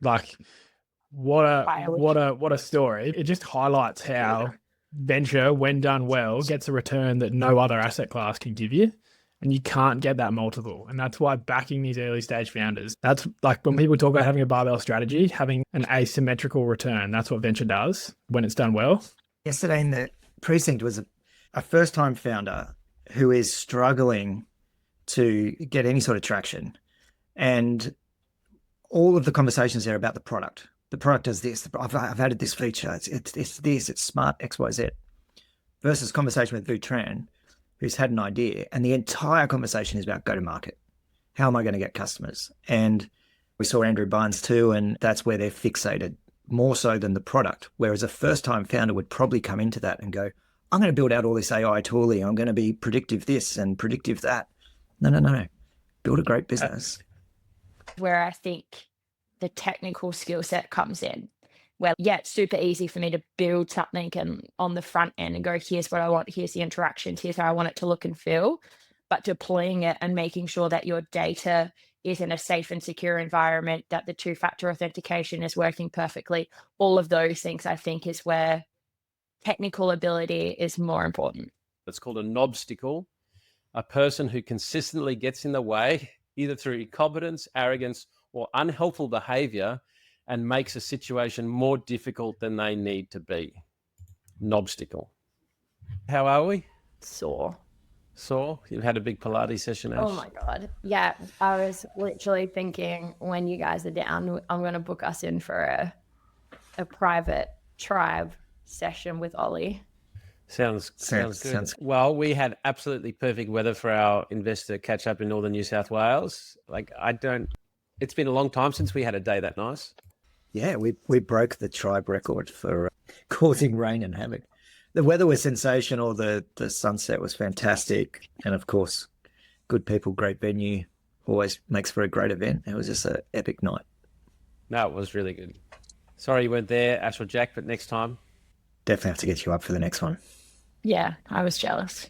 Like, what Biology. a story. It just highlights how venture, when done well, gets a return that no other asset class can give you. And you can't get that multiple. And that's why backing these early stage founders, that's like when people talk about having a barbell strategy, having an asymmetrical return. That's what venture does when it's done well. Yesterday in the precinct was a first time founder who is struggling to get any sort of traction. And all of the conversations there about the product. The product does this. I've added this feature. It's this. It's smart X, Y, Z. Versus conversation with Vu Tran, who's had an idea, and the entire conversation is about go to market. How am I going to get customers? And we saw Andrew Barnes too, and that's where they're fixated more so than the product. Whereas a first time founder would probably come into that and go, I'm going to build out all this AI tooling. I'm going to be predictive this and predictive that. No. Build a great business. Where I think the technical skill set comes in. Well, yeah, it's super easy for me to build something and on the front end and go, here's what I want, here's the interactions, here's how I want it to look and feel. But deploying it and making sure that your data is in a safe and secure environment, that the two-factor authentication is working perfectly, all of those things I think is where technical ability is more important. It's called a knobsticle, a person who consistently gets in the way, either through incompetence, arrogance, or unhelpful behavior, and makes a situation more difficult than they need to be. Knobsticle. How are we? Sore. You've had a big Pilates session, Ash. Oh my God. Yeah. I was literally thinking when you guys are down, I'm going to book us in for a private tribe session with Ollie. Sounds good. Well, we had absolutely perfect weather for our investor catch up in northern New South Wales. It's been a long time since we had a day that nice. Yeah, we broke the tribe record for causing rain and havoc. The weather was sensational. The sunset was fantastic. And of course, good people, great venue, always makes for a great event. It was just an epic night. No, it was really good. Sorry you weren't there, Ash or Jack, but next time. Definitely have to get you up for the next one. Yeah, I was jealous.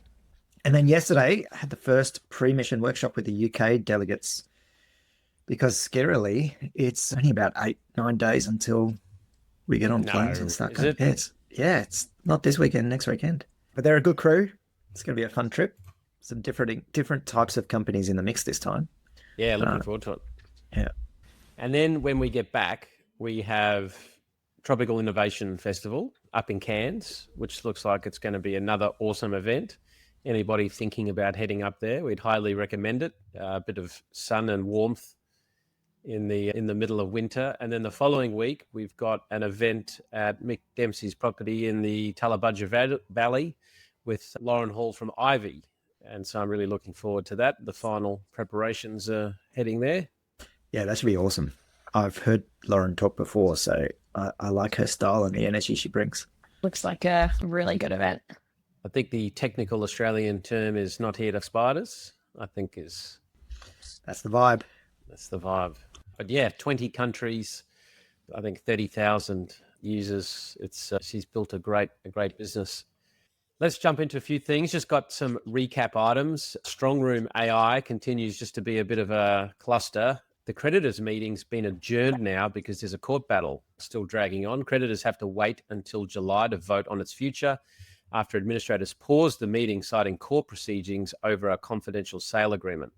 And then yesterday, I had the first pre-mission workshop with the UK delegates because scarily, it's only about 8-9 days until we get on planes and start going. It's not this weekend, next weekend. But they're a good crew. It's going to be a fun trip. Some different types of companies in the mix this time. Yeah, looking forward to it. Yeah. And then when we get back, we have Tropical Innovation Festival up in Cairns, which looks like it's going to be another awesome event. Anybody thinking about heading up there, we'd highly recommend it. A bit of sun and warmth in the middle of winter. And then the following week, we've got an event at Mick Dempsey's property in the Tallabudja Valley with Lauren Hall from Ivy. And so I'm really looking forward to that. The final preparations are heading there. Yeah, that should be awesome. I've heard Lauren talk before, so I like her style and the energy she brings. Looks like a really good event. I think the technical Australian term is not here to spiders, I think is... That's the vibe. That's the vibe. But yeah, 20 countries, I think 30,000 users. She's built a great business. Let's jump into a few things. Just got some recap items. Strongroom AI continues just to be a bit of a cluster. The creditors meeting's been adjourned now because there's a court battle still dragging on. Creditors have to wait until July to vote on its future after administrators paused the meeting citing court proceedings over a confidential sale agreement.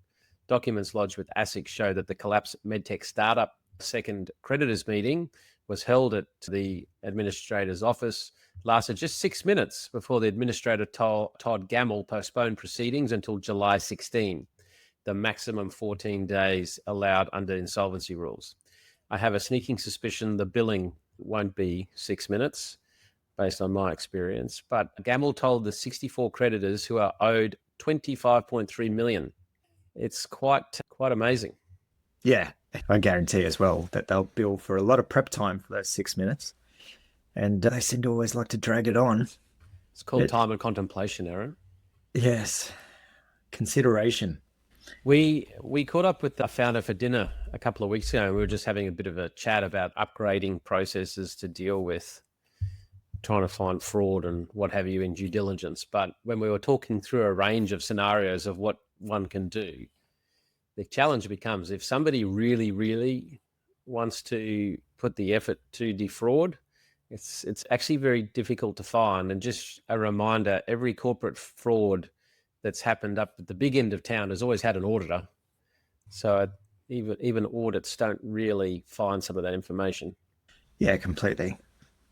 Documents lodged with ASIC show that the collapsed medtech startup second creditors meeting was held at the administrator's office, lasted just 6 minutes before the administrator Todd Gamble postponed proceedings until July 16, the maximum 14 days allowed under insolvency rules. I have a sneaking suspicion the billing won't be 6 minutes based on my experience, but Gamble told the 64 creditors who are owed $25.3 million. It's quite amazing. Yeah, I guarantee as well that they'll bill for a lot of prep time for those 6 minutes. And they seem to always like to drag it on. It's called time and contemplation, Aaron. Yes, consideration. We caught up with the founder for dinner a couple of weeks ago, and we were just having a bit of a chat about upgrading processes to deal with trying to find fraud and what have you in due diligence. But when we were talking through a range of scenarios of what one can do, the challenge becomes if somebody really, really wants to put the effort to defraud, it's actually very difficult to find. And just a reminder, every corporate fraud that's happened up at the big end of town has always had an auditor. So even audits don't really find some of that information. Yeah, completely.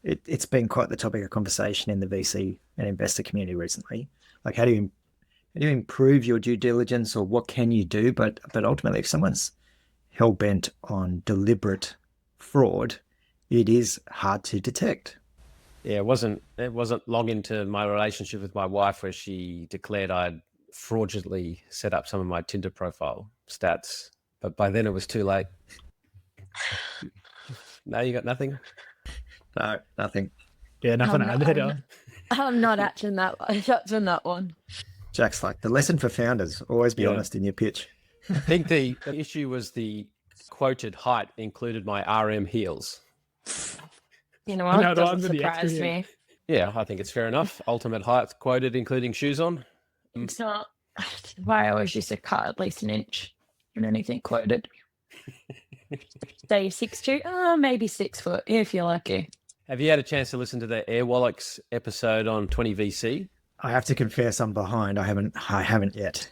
It's been quite the topic of conversation in the VC and investor community recently. Like, how do you improve your due diligence, or what can you do? But ultimately, if someone's hell bent on deliberate fraud, it is hard to detect. Yeah, it wasn't long into my relationship with my wife where she declared I'd fraudulently set up some of my Tinder profile stats, but by then it was too late. No, you got nothing? No, nothing. Yeah, nothing to add there, Don. I'm not touching that one. Jack's like, the lesson for founders: always be honest in your pitch. I think the issue was the quoted height included my RM heels. You know what? No, the one Doesn't with the extra surprise me. Yeah, I think it's fair enough. Ultimate height quoted including shoes on. It's not. Why I always used to cut at least an inch in anything quoted. Say 6'2", maybe 6 foot if you're lucky. Have you had a chance to listen to the Airwallex episode on 20VC? I have to confess, I'm behind. I haven't yet.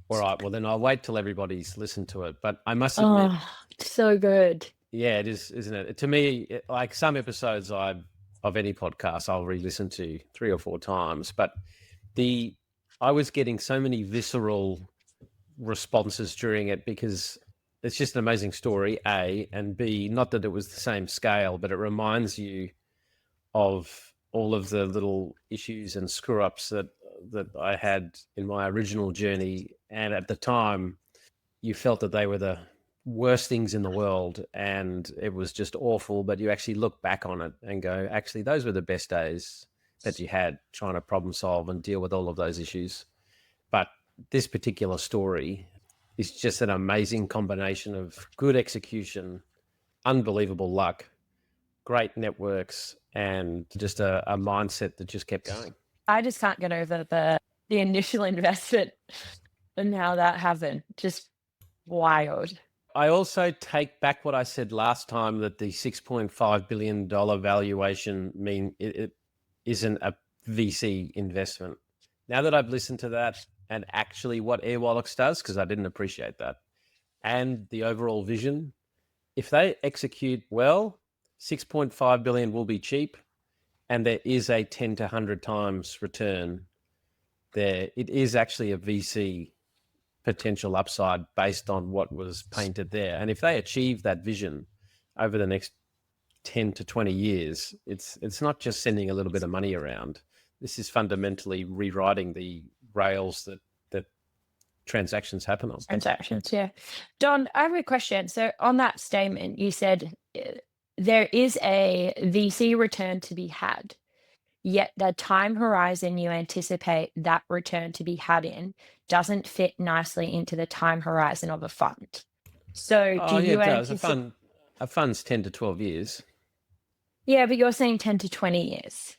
All right, well then I'll wait till everybody's listened to it. But I must admit, so good. Yeah, it is, isn't it? To me, like some episodes of any podcast, I'll re-listen to 3 or 4 times. But I was getting so many visceral responses during it because it's just an amazing story, A, and B, not that it was the same scale, but it reminds you of all of the little issues and screw-ups that I had in my original journey. And at the time, you felt that they were the worst things in the world and it was just awful, but you actually look back on it and go, actually, those were the best days that you had trying to problem solve and deal with all of those issues. But this particular story is just an amazing combination of good execution, unbelievable luck, great networks, and just a mindset that just kept going. I just can't get over the initial investment and how that happened. Just wild. I also take back what I said last time, that the $6.5 billion valuation it isn't a VC investment. Now that I've listened to that and actually what Airwallex does, because I didn't appreciate that, and the overall vision, if they execute well, 6.5 billion will be cheap, and there is a 10 to 100 times return there. It is actually a VC potential upside based on what was painted there. And if they achieve that vision over the next 10 to 20 years, it's not just sending a little bit of money around. This is fundamentally rewriting the rails that transactions happen on. Transactions, yeah. Don, I have a question. So on that statement, you said there is a VC return to be had, yet the time horizon you anticipate that return to be had in doesn't fit nicely into the time horizon of a fund. So do you it does. anticipate... A fund's 10 to 12 years. Yeah, but you're saying 10 to 20 years.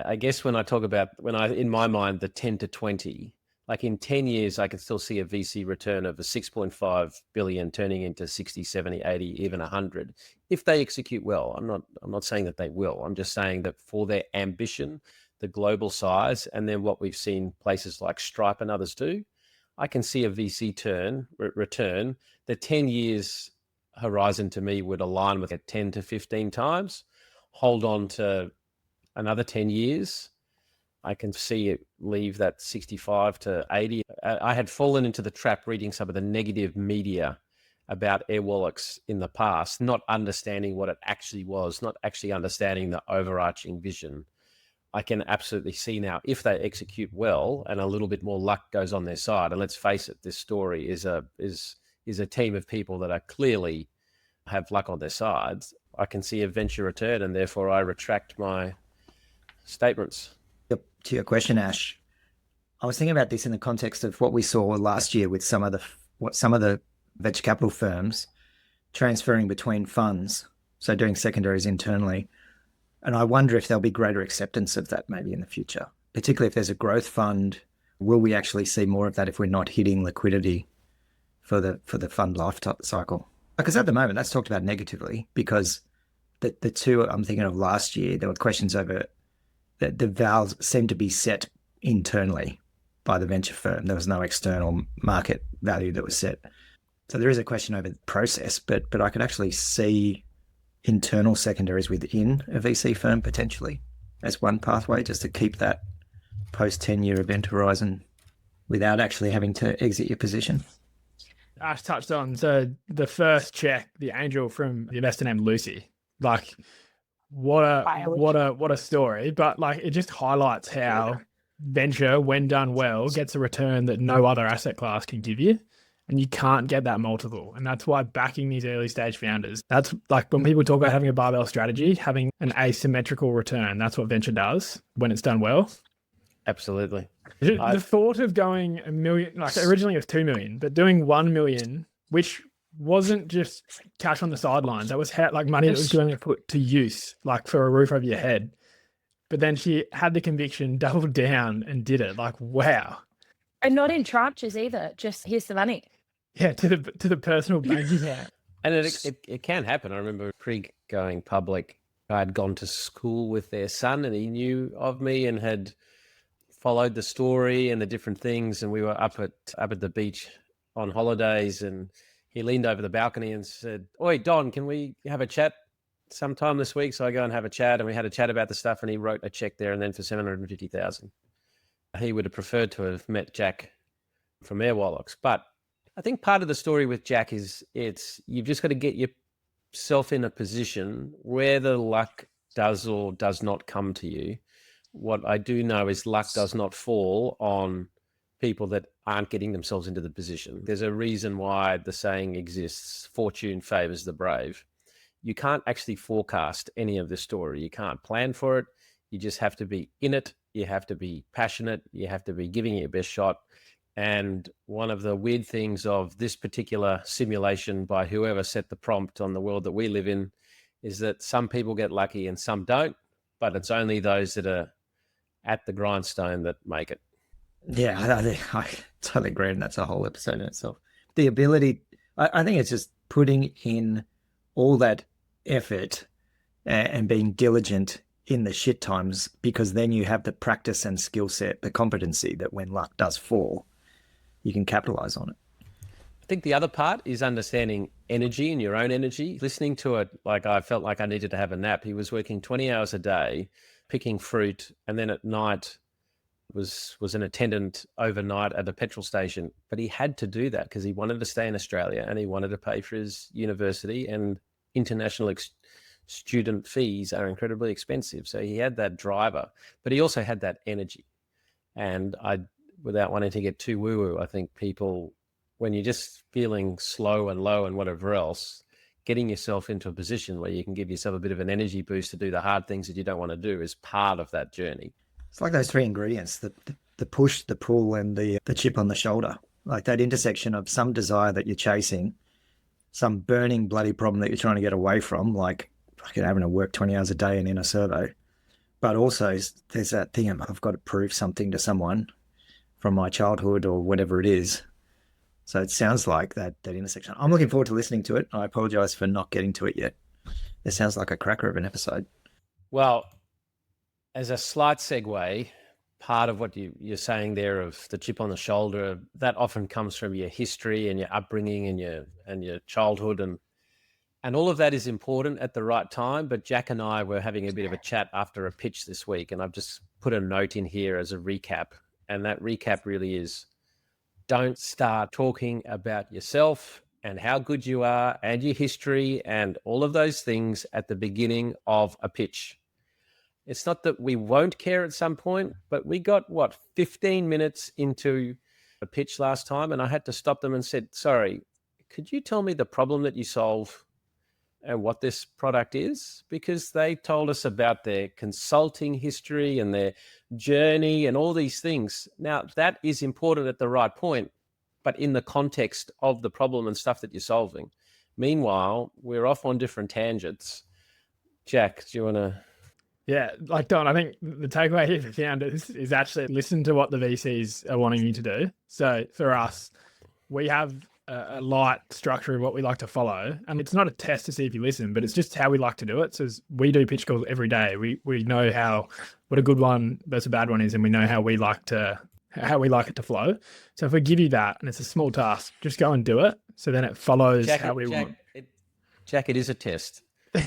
I guess when I talk about, in my mind, the 10 to 20, like in 10 years, I can still see a VC return of a 6.5 billion turning into 60, 70, 80, even 100, if they execute well. I'm not saying that they will. I'm just saying that for their ambition, the global size, and then what we've seen places like Stripe and others do, I can see a VC return. The 10 years horizon to me would align with it 10 to 15 times. Hold on to another 10 years. I can see it leave that 65 to 80. I had fallen into the trap reading some of the negative media about Airwallex in the past, not understanding what it actually was, not actually understanding the overarching vision. I can absolutely see now, if they execute well and a little bit more luck goes on their side, and let's face it, this story is a team of people that are clearly have luck on their sides, I can see a venture return, and therefore I retract my statements. To your question, Ash, I was thinking about this in the context of what we saw last year with some of the venture capital firms transferring between funds, so doing secondaries internally. And I wonder if there'll be greater acceptance of that maybe in the future, particularly if there's a growth fund. Will we actually see more of that if we're not hitting liquidity for the fund life cycle? Because at the moment that's talked about negatively because the two I'm thinking of last year, there were questions over that the values seemed to be set internally by the venture firm. There was no external market value that was set. So there is a question over the process, but I could actually see internal secondaries within a VC firm potentially as one pathway just to keep that post 10-year event horizon without actually having to exit your position. Ash touched on, so the first check, the angel from the investor named Lucy, like what a story. But like it just highlights how venture, when done well, gets a return that no other asset class can give you. And you can't get that multiple. And that's why backing these early stage founders, that's like when people talk about having a barbell strategy, having an asymmetrical return, that's what venture does when it's done well. Absolutely. The thought of going $1 million, like originally it was 2 million, but doing 1 million, which wasn't just cash on the sidelines, that was like money that was going to put to use, like for a roof over your head. But then she had the conviction, doubled down and did it. Like, wow. And not in tranches either. Just here's the money. Yeah, to the personal bank account. And it can happen. I remember going public, I had gone to school with their son and he knew of me and had followed the story and the different things. And we were up at the beach on holidays and he leaned over the balcony and said, "Oi, Don, can we have a chat sometime this week?" So I go and have a chat and we had a chat about the stuff and he wrote a check there and then for 750,000. He would have preferred to have met Jack from Airwallex. But I think part of the story with Jack is you've just got to get yourself in a position where the luck does or does not come to you. What I do know is luck does not fall on people that aren't getting themselves into the position. There's a reason why the saying exists, fortune favors the brave. You can't actually forecast any of this story. You can't plan for it. You just have to be in it. You have to be passionate. You have to be giving it your best shot. And one of the weird things of this particular simulation by whoever set the prompt on the world that we live in is that some people get lucky and some don't, but it's only those that are at the grindstone that make it. Yeah, I totally agree. And that's a whole episode in itself. The ability, I think it's just putting in all that effort and being diligent in the shit times, because then you have the practice and skill set, the competency that when luck does fall, you can capitalize on it. I think the other part is understanding energy and your own energy. Listening to it, like I felt like I needed to have a nap. He was working 20 hours a day, picking fruit, and then at night was an attendant overnight at a petrol station. But he had to do that because he wanted to stay in Australia and he wanted to pay for his university, and international student fees are incredibly expensive. So he had that driver, but he also had that energy. And without wanting to get too woo-woo, I think people, when you're just feeling slow and low and whatever else, getting yourself into a position where you can give yourself a bit of an energy boost to do the hard things that you don't want to do is part of that journey. It's like those three ingredients, the push, the pull, and the chip on the shoulder. Like that intersection of some desire that you're chasing, some burning bloody problem that you're trying to get away from, like fucking having to work 20 hours a day and in a servo. But also there's that thing, I've got to prove something to someone from my childhood or whatever it is. So it sounds like that intersection. I'm looking forward to listening to it. I apologize for not getting to it yet. It sounds like a cracker of an episode. Well, as a slight segue, part of what you're saying there of the chip on the shoulder, that often comes from your history and your upbringing and your childhood, and all of that is important at the right time. But Jack and I were having a bit of a chat after a pitch this week, and I've just put a note in here as a recap. And that recap really is, don't start talking about yourself and how good you are and your history and all of those things at the beginning of a pitch. It's not that we won't care at some point, but we got, 15 minutes into a pitch last time, and I had to stop them and said, "Sorry, could you tell me the problem that you solve and what this product is?" Because they told us about their consulting history and their journey and all these things. Now, that is important at the right point, but in the context of the problem and stuff that you're solving. Meanwhile, we're off on different tangents. Jack, do you want to... Yeah, like Don, I think the takeaway here for founders is actually listen to what the VCs are wanting you to do. So for us, we have a light structure of what we like to follow. And it's not a test to see if you listen, but it's just how we like to do it. So we do pitch calls every day. We know what a good one versus a bad one is, and we know how we like it to flow. So if we give you that, and it's a small task, just go and do it. So then it follows how we want. Jack, it is a test.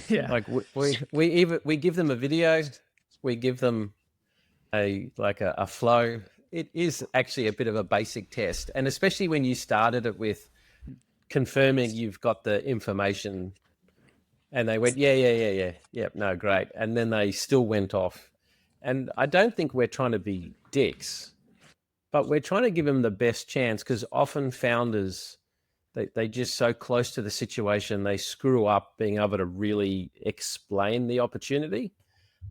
Yeah. Like we give them a video, we give them a flow. It is actually a bit of a basic test, and especially when you started it with confirming you've got the information, and they went, yeah, no, great, and then they still went off. And I don't think we're trying to be dicks, but we're trying to give them the best chance, because often founders, they just so close to the situation, they screw up being able to really explain the opportunity.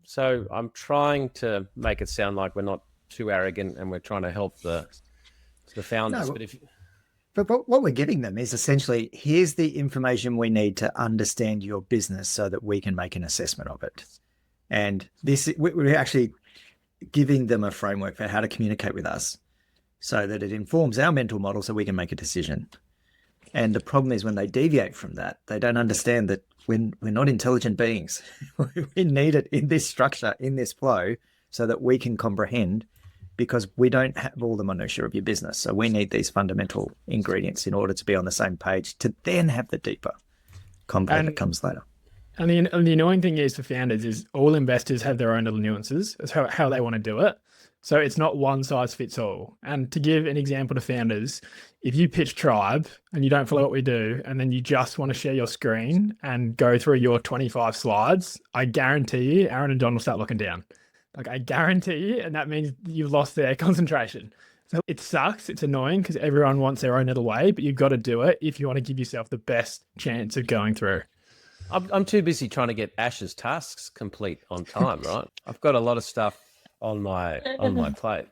So I'm trying to make it sound like we're not too arrogant and we're trying to help the founders. No, but what we're giving them is essentially, here's the information we need to understand your business so that we can make an assessment of it. And we're actually giving them a framework for how to communicate with us so that it informs our mental model so we can make a decision. And the problem is when they deviate from that, they don't understand that we're not intelligent beings. We need it in this structure, in this flow, so that we can comprehend, because we don't have all the minutiae of your business. So we need these fundamental ingredients in order to be on the same page, to then have the deeper component that comes later. And the annoying thing is for founders is all investors have their own little nuances as how they want to do it. So it's not one size fits all. And to give an example to founders, if you pitch Tribe and you don't follow what we do, and then you just want to share your screen and go through your 25 slides, I guarantee you, Aaron and John will start looking down. Like, I guarantee you, and that means you've lost their concentration. So it sucks. It's annoying because everyone wants their own little way, but you've got to do it if you want to give yourself the best chance of going through. I'm too busy trying to get Ash's tasks complete on time, right? I've got a lot of stuff on my plate.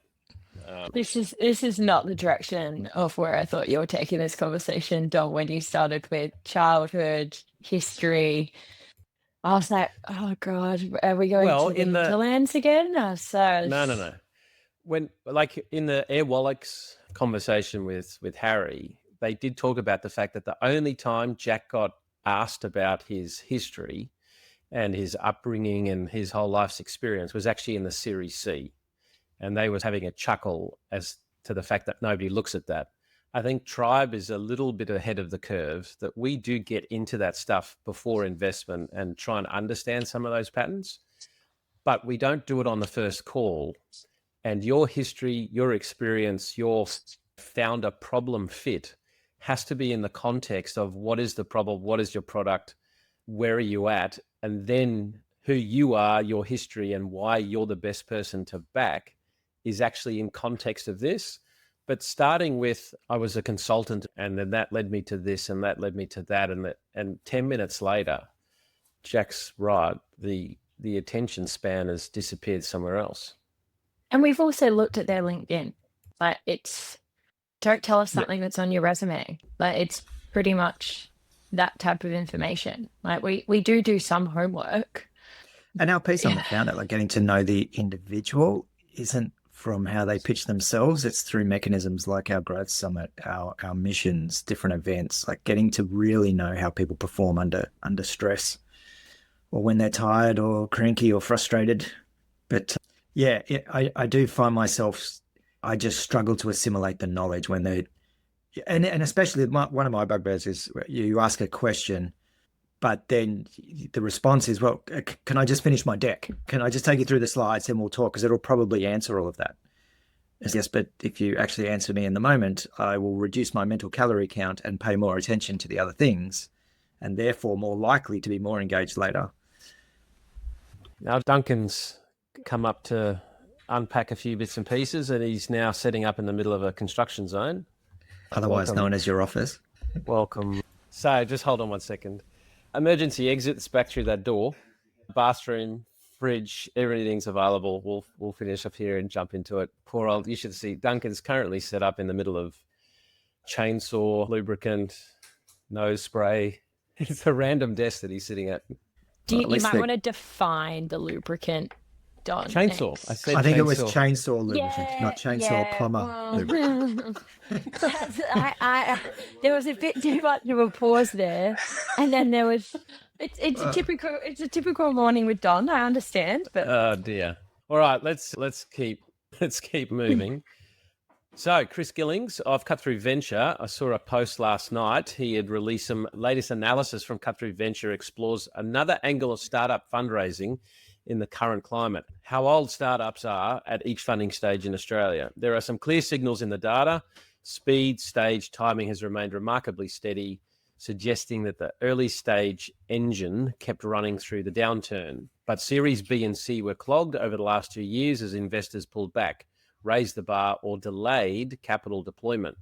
This is not the direction of where I thought you were taking this conversation, Dom, when you started with childhood, history. I was like, oh God, are we going to the hinterlands again? No. When, like, in the Airwallex conversation with Harry, they did talk about the fact that the only time Jack got asked about his history and his upbringing and his whole life's experience was actually in the Series C. And they was having a chuckle as to the fact that nobody looks at that. I think Tribe is a little bit ahead of the curve, that we do get into that stuff before investment and try and understand some of those patterns, but we don't do it on the first call. And your history, your experience, your founder problem fit has to be in the context of what is the problem, what is your product, where are you at, and then who you are, your history, and why you're the best person to back is actually in context of this. But starting with, I was a consultant, and then that led me to this, and that led me to that, and 10 minutes later, Jack's right, the attention span has disappeared somewhere else. And we've also looked at their LinkedIn. Like, don't tell us something that's on your resume. Like, it's pretty much that type of information. Like, we do some homework. And our piece on the founder, like getting to know the individual, isn't from how they pitch themselves. It's through mechanisms like our growth summit, our missions, different events, like getting to really know how people perform under stress, or when they're tired or cranky or frustrated. But I do find myself, I just struggle to assimilate the knowledge when they, and especially one of my bugbears is you ask a question, but then the response is, well, can I just finish my deck? Can I just take you through the slides and we'll talk? Because it'll probably answer all of that. Yes, but if you actually answer me in the moment, I will reduce my mental calorie count and pay more attention to the other things, and therefore more likely to be more engaged later. Now, Duncan's come up to unpack a few bits and pieces, and he's now setting up in the middle of a construction zone. Otherwise known as your office. Welcome. So just hold on one second. Emergency exits back through that door. Bathroom, fridge, everything's available. We'll finish up here and jump into it. Poor old, you should see Duncan's currently set up in the middle of chainsaw, lubricant, nose spray. It's a random desk that he's sitting at. You might want to define the lubricant Don. Chainsaw. Next. I said I think it was chainsaw. chainsaw lubricant, not chainsaw plumber well, lubricant. there was a bit too much of a pause there, and then there was. It's a typical morning with Don. I understand, but Oh dear. All right, let's keep moving. So, Chris Gillings of Cut Through Venture, I saw a post last night. He had released some latest analysis from Cut Through Venture, explores another angle of startup fundraising in the current climate, how old startups are at each funding stage in Australia. There are some clear signals in the data. Speed, stage, timing has remained remarkably steady, suggesting that the early stage engine kept running through the downturn. But Series B and C were clogged over the last 2 years as investors pulled back, raised the bar, or delayed capital deployment.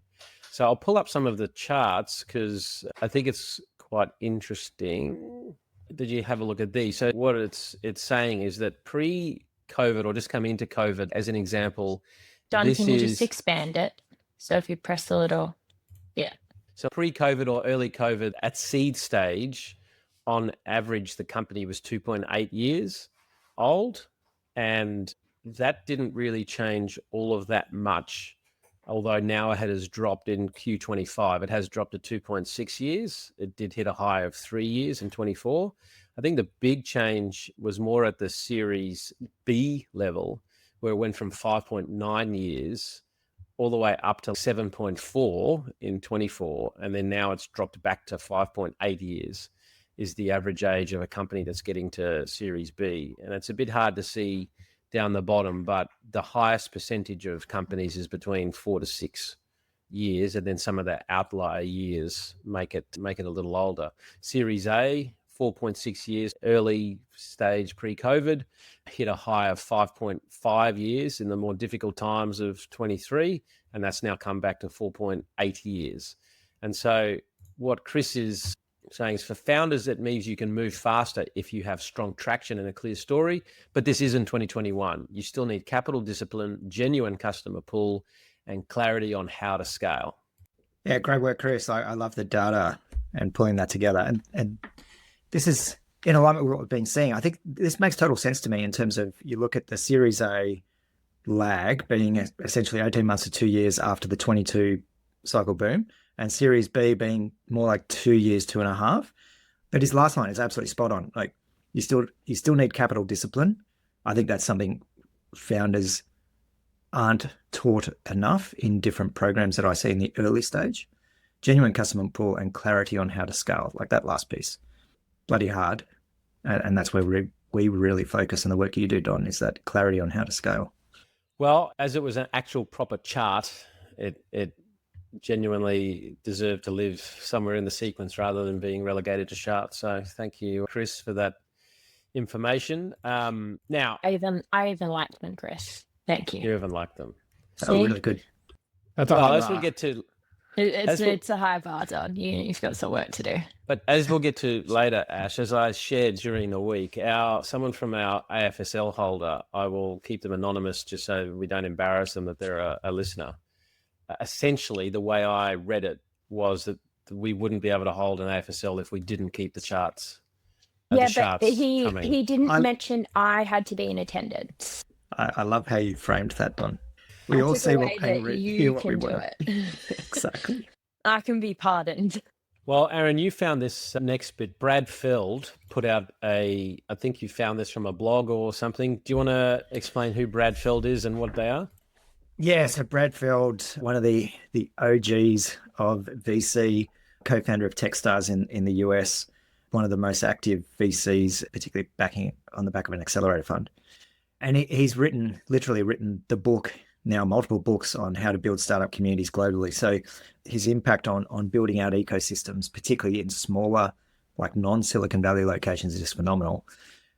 So I'll pull up some of the charts because I think it's quite interesting. Did you have a look at these? So what it's saying is that pre-COVID, or just coming into COVID as an example, Don, this can you is just expand it? So if you press the little, yeah. so pre-COVID or early COVID at seed stage, on average, the company was 2.8 years old, and that didn't really change all of that much. Although now it has dropped in Q25, it has dropped to 2.6 years. It did hit a high of 3 years in 24. I think the big change was more at the Series B level, where it went from 5.9 years all the way up to 7.4 in 24. And then now it's dropped back to 5.8 years is the average age of a company that's getting to Series B. And it's a bit hard to see down the bottom, but the highest percentage of companies is between 4 to 6 years, and then some of the outlier years make it a little older. Series A, 4.6 years, early stage pre-COVID, hit a high of 5.5 years in the more difficult times of 23, and that's now come back to 4.8 years. And so what Chris is saying is, for founders, it means you can move faster if you have strong traction and a clear story. But this isn't 2021. You still need capital discipline, genuine customer pull, and clarity on how to scale. Yeah, great work, Chris. I love the data and pulling that together. And this is in alignment with what we've been seeing. I think this makes total sense to me in terms of, you look at the Series A lag being essentially 18 months to 2 years after the 22 cycle boom, and Series B being more like 2 years, 2.5. But his last line is absolutely spot on. Like, you still need capital discipline. I think that's something founders aren't taught enough in different programs that I see in the early stage. Genuine customer pull and clarity on how to scale, like that last piece. Bloody hard. And that's where we really focus on the work you do, Don, is that clarity on how to scale. Well, as it was an actual proper chart, it genuinely deserved to live somewhere in the sequence rather than being relegated to Sharts. So thank you, Chris, for that information. Now, I even liked them, Chris. Thank you. you even like them. Oh, really good. That's a Well, hard as we bar. get to, It's a high bar, Don. You've got some work to do. but as we'll get to later, Ash, as I shared during the week, someone from our AFSL holder, I will keep them anonymous just so we don't embarrass them that they're a listener. Essentially, the way I read it was that we wouldn't be able to hold an AFSL if we didn't keep the charts. Yeah, the charts but he coming. didn't mention I had to be in attendance. I love how you framed that, Don. We I all took see away what pain that you hear what we can do want. it. Exactly. I can be pardoned. Well, Aaron, you found this next bit. Brad Feld put out I think you found this from a blog or something. Do you want to explain who Brad Feld is and what they are? Yeah, so Brad Feld, one of the OGs of VC, co-founder of Techstars in the US, one of the most active VCs, particularly backing on the back of an accelerator fund. And he's literally written the book, now multiple books, on how to build startup communities globally. So his impact on building out ecosystems, particularly in smaller, like non-Silicon Valley locations, is just phenomenal.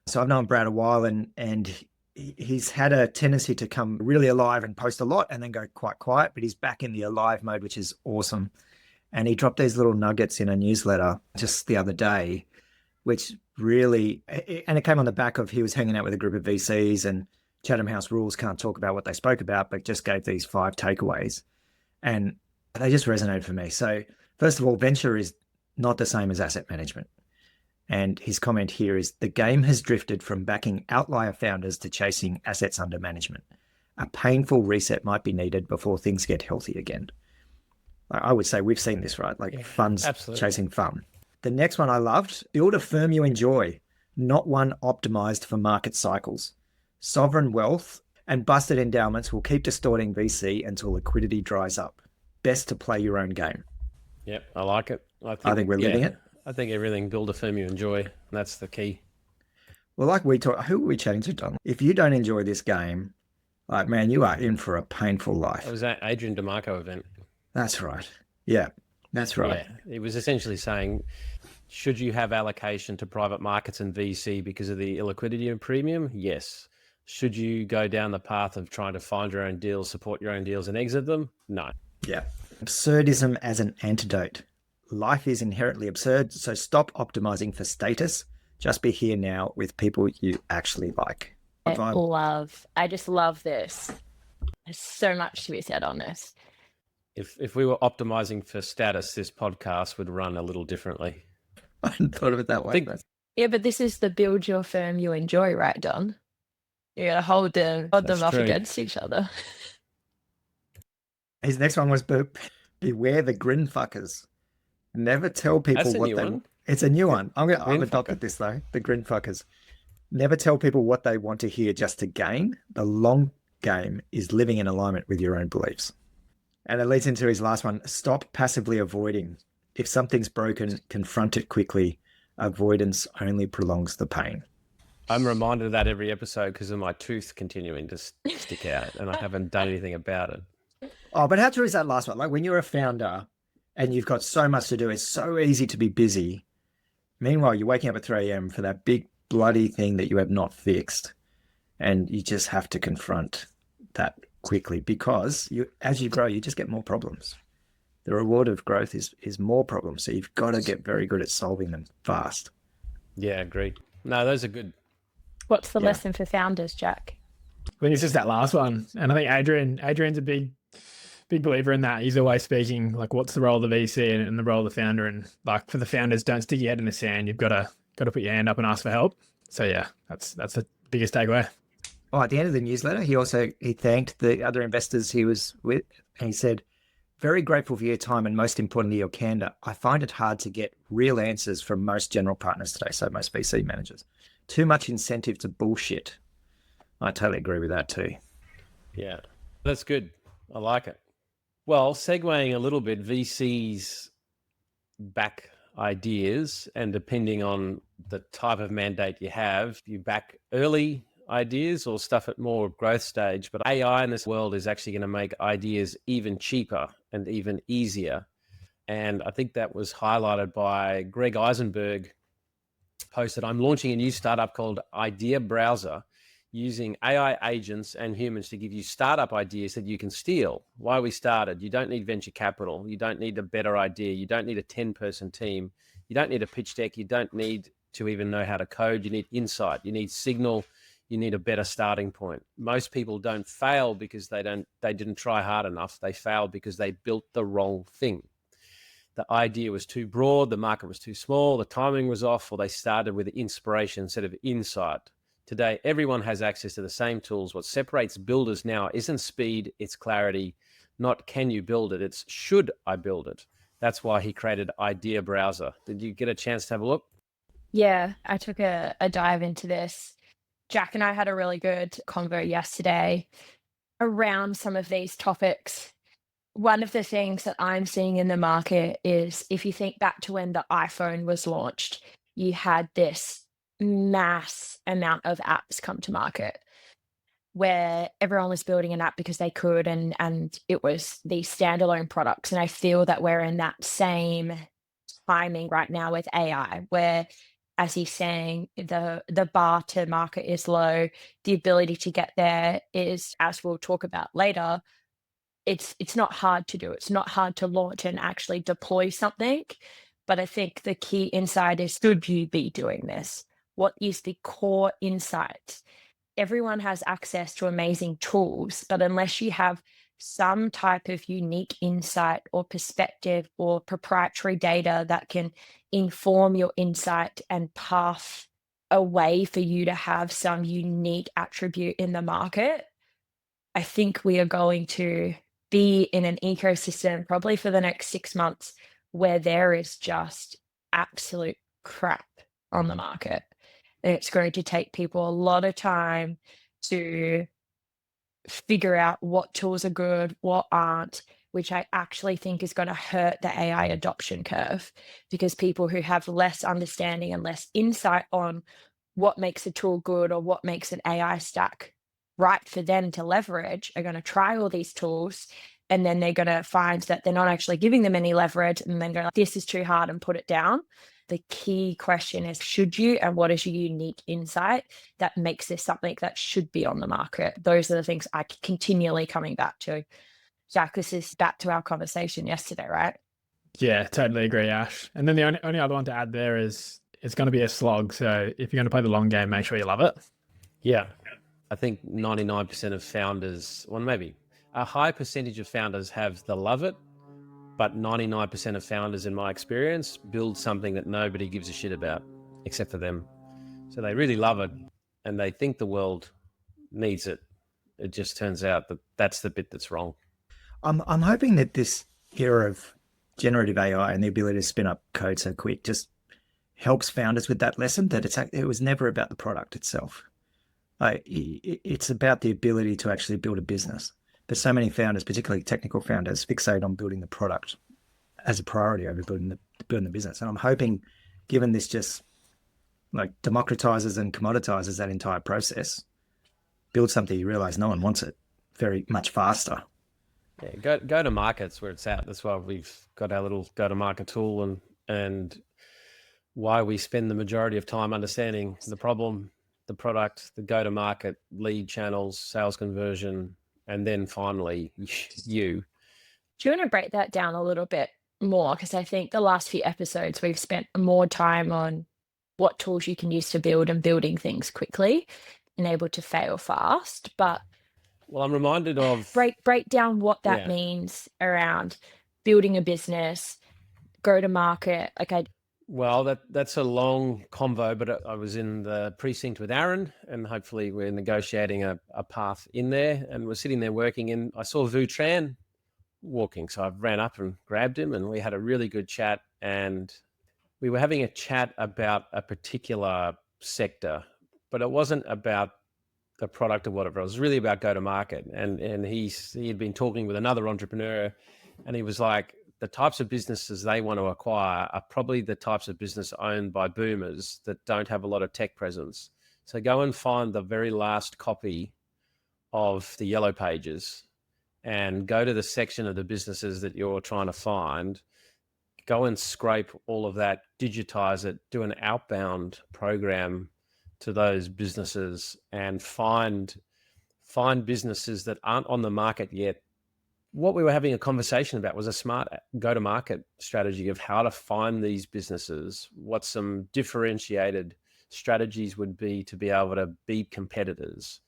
So I've known Brad a while, and he's had a tendency to come really alive and post a lot and then go quite quiet, but he's back in the alive mode, which is awesome. And he dropped these little nuggets in a newsletter just the other day, which really, and it came on the back of, he was hanging out with a group of VCs, and Chatham House rules can't talk about what they spoke about, but just gave these 5 takeaways. And they just resonated for me. So first of all, venture is not the same as asset management. And his comment here is, the game has drifted from backing outlier founders to chasing assets under management. A painful reset might be needed before things get healthy again. I would say we've seen this, right? Like funds absolutely. chasing fun. The next one I loved, build a firm you enjoy, not one optimized for market cycles. Sovereign wealth and busted endowments will keep distorting VC until liquidity dries up. Best to play your own game. Yep, I like it. I think we're living it. I think everything, build a firm you enjoy. That's the key. Well, like we talk, who are we chatting to, Don? If you don't enjoy this game, like, man, you are in for a painful life. It was that Adrian DeMarco event. That's right. Yeah, that's right. Yeah, it was essentially saying, should you have allocation to private markets and VC because of the illiquidity and premium? Yes. Should you go down the path of trying to find your own deals, support your own deals and exit them? No. Yeah. Absurdism as an antidote. Life is inherently absurd, so stop optimizing for status. Just be here now with people you actually like. I just love this. There's so much to be said on this. If we were optimizing for status, this podcast would run a little differently. I hadn't thought of it that way. Yeah, but this is the build your firm you enjoy, right, Don? You gotta hold them up true. against each other. His next one was beware the grin fuckers. Never tell people That's a what new they one. It's a new one. I've Grin adopted fucker. this though. The grin fuckers. Never tell people what they want to hear just to gain. The long game is living in alignment with your own beliefs. And it leads into his last one. Stop passively avoiding. If something's broken, confront it quickly. Avoidance only prolongs the pain. I'm reminded of that every episode because of my tooth continuing to stick out and I haven't done anything about it. Oh, but how true is that last one? Like when you're a founder and you've got so much to do, it's so easy to be busy. Meanwhile, you're waking up at 3 a.m. for that big bloody thing that you have not fixed. And you just have to confront that quickly because as you grow, you just get more problems. The reward of growth is more problems. So you've got to get very good at solving them fast. Yeah, agreed. No, those are good. What's the lesson for founders, Jack? I think it's just that last one. And I think Adrian's a big believer in that. He's always speaking like, what's the role of the VC and the role of the founder? And like for the founders, don't stick your head in the sand. You've got to put your hand up and ask for help. So yeah, that's the biggest takeaway. Oh, at the end of the newsletter, he thanked the other investors he was with. And he said, very grateful for your time and most importantly, your candor. I find it hard to get real answers from most general partners today. So most VC managers. Too much incentive to bullshit. I totally agree with that too. Yeah, that's good. I like it. Well, segueing a little bit, VCs back ideas, and depending on the type of mandate you have, you back early ideas or stuff at more growth stage. But AI in this world is actually going to make ideas even cheaper and even easier. And I think that was highlighted by Greg Eisenberg posted, I'm launching a new startup called Idea Browser, using AI agents and humans to give you startup ideas that you can steal. Why we started. You don't need venture capital. You don't need a better idea. You don't need a 10-person team. You don't need a pitch deck. You don't need to even know how to code. You need insight. You need signal. You need a better starting point. Most people don't fail because they didn't try hard enough. They failed because they built the wrong thing. The idea was too broad. The market was too small. The timing was off, or they started with inspiration instead of insight. Today, everyone has access to the same tools. What separates builders now isn't speed, it's clarity. Not can you build it, it's should I build it? That's why he created Idea Browser. Did you get a chance to have a look? Yeah, I took a dive into this. Jack and I had a really good convo yesterday around some of these topics. One of the things that I'm seeing in the market is if you think back to when the iPhone was launched, you had this mass amount of apps come to market where everyone was building an app because they could, and it was these standalone products. And I feel that we're in that same timing right now with AI, where, as he's saying, the bar to market is low. The ability to get there is, as we'll talk about later, it's not hard to do. It's not hard to launch and actually deploy something. But I think the key insight is, should you be doing this? What is the core insight? Everyone has access to amazing tools, but unless you have some type of unique insight or perspective or proprietary data that can inform your insight and path a way for you to have some unique attribute in the market, I think we are going to be in an ecosystem probably for the next 6 months where there is just absolute crap on the market. And it's going to take people a lot of time to figure out what tools are good, what aren't, which I actually think is going to hurt the AI adoption curve, because people who have less understanding and less insight on what makes a tool good or what makes an AI stack right for them to leverage are going to try all these tools, and then they're going to find that they're not actually giving them any leverage, and then go, this is too hard, and put it down. The key question is, should you, and what is your unique insight that makes this something that should be on the market? Those are the things I continually coming back to. Jack, this is back to our conversation yesterday, right? Yeah, totally agree, Ash. And then the only other one to add there is it's going to be a slog. So if you're going to play the long game, make sure you love it. Yeah. I think 99% of founders, well, maybe a high percentage of founders have the love it, but 99% of founders, in my experience, build something that nobody gives a shit about except for them. So they really love it and they think the world needs it. It just turns out that that's the bit that's wrong. I'm hoping that this era of generative AI and the ability to spin up code so quick just helps founders with that lesson, that it was never about the product itself. It's about the ability to actually build a business. But so many founders, particularly technical founders, fixate on building the product as a priority over building the business. And I'm hoping, given this just like democratizes and commoditizes that entire process, build something you realize no one wants it very much faster. Yeah, go to markets where it's at. That's why we've got our little go to market tool, and why we spend the majority of time understanding the problem, the product, the go to market, lead channels, sales conversion, and then finally you. Do you want to break that down a little bit more? Because I think the last few episodes we've spent more time on what tools you can use to build and building things quickly and able to fail fast. But well, I'm reminded of break down what that means around building a business, go to market. Well, that's a long convo, but I was in the precinct with Aaron, and hopefully we're negotiating a path in there, and we're sitting there working, and I saw Vu Tran walking. So I ran up and grabbed him, and we had a really good chat, and we were having a chat about a particular sector, but it wasn't about the product or whatever. It was really about go to market. And he had been talking with another entrepreneur, and he was like, the types of businesses they want to acquire are probably the types of business owned by boomers that don't have a lot of tech presence. So go and find the very last copy of the yellow pages and go to the section of the businesses that you're trying to find. Go and scrape all of that, digitize it, do an outbound program to those businesses, and find businesses that aren't on the market yet. What we were having a conversation about was a smart go-to-market strategy of how to find these businesses, what some differentiated strategies would be to be able to beat competitors.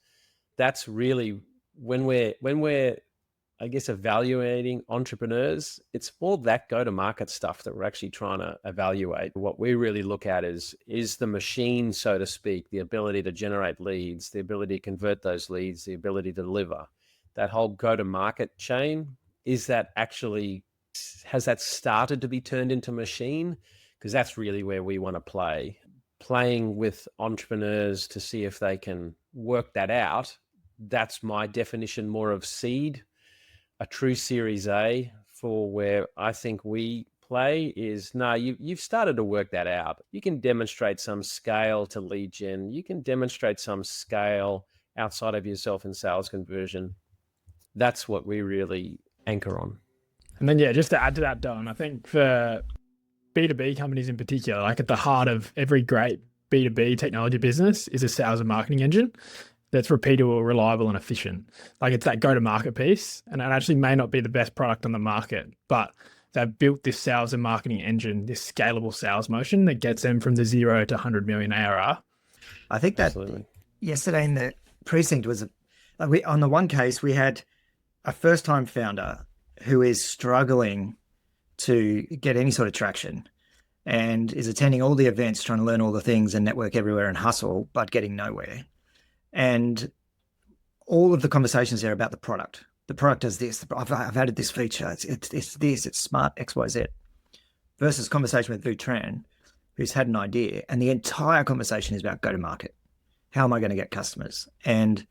That's really when we're I guess evaluating entrepreneurs, it's all that go-to-market stuff that we're actually trying to evaluate. What we really look at is the machine, so to speak, the ability to generate leads, the ability to convert those leads, the ability to deliver. That whole go-to-market chain, has that started to be turned into machine? Because that's really where we want to play. Playing with entrepreneurs to see if they can work that out. That's my definition more of seed. A true Series A, for where I think we play, is you've started to work that out. You can demonstrate some scale to lead gen. You can demonstrate some scale outside of yourself in sales conversion. That's what we really anchor on. And then, just to add to that, Don, I think for B2B companies in particular, like at the heart of every great B2B technology business is a sales and marketing engine that's repeatable, reliable, and efficient. Like it's that go-to-market piece, and it actually may not be the best product on the market, but they've built this sales and marketing engine, this scalable sales motion that gets them from the 0 to 100 million ARR. I think that Absolutely. Yesterday in the precinct was on the one case, we had a first-time founder who is struggling to get any sort of traction. and is attending all the events, trying to learn all the things and network everywhere and hustle, but getting nowhere. And all of the conversations there about the product. The product does this. I've added this feature. It's this. It's smart X, Y, Z. Versus conversation with Vu Tran, who's had an idea, and the entire conversation is about go-to-market. How am I going to get customers? And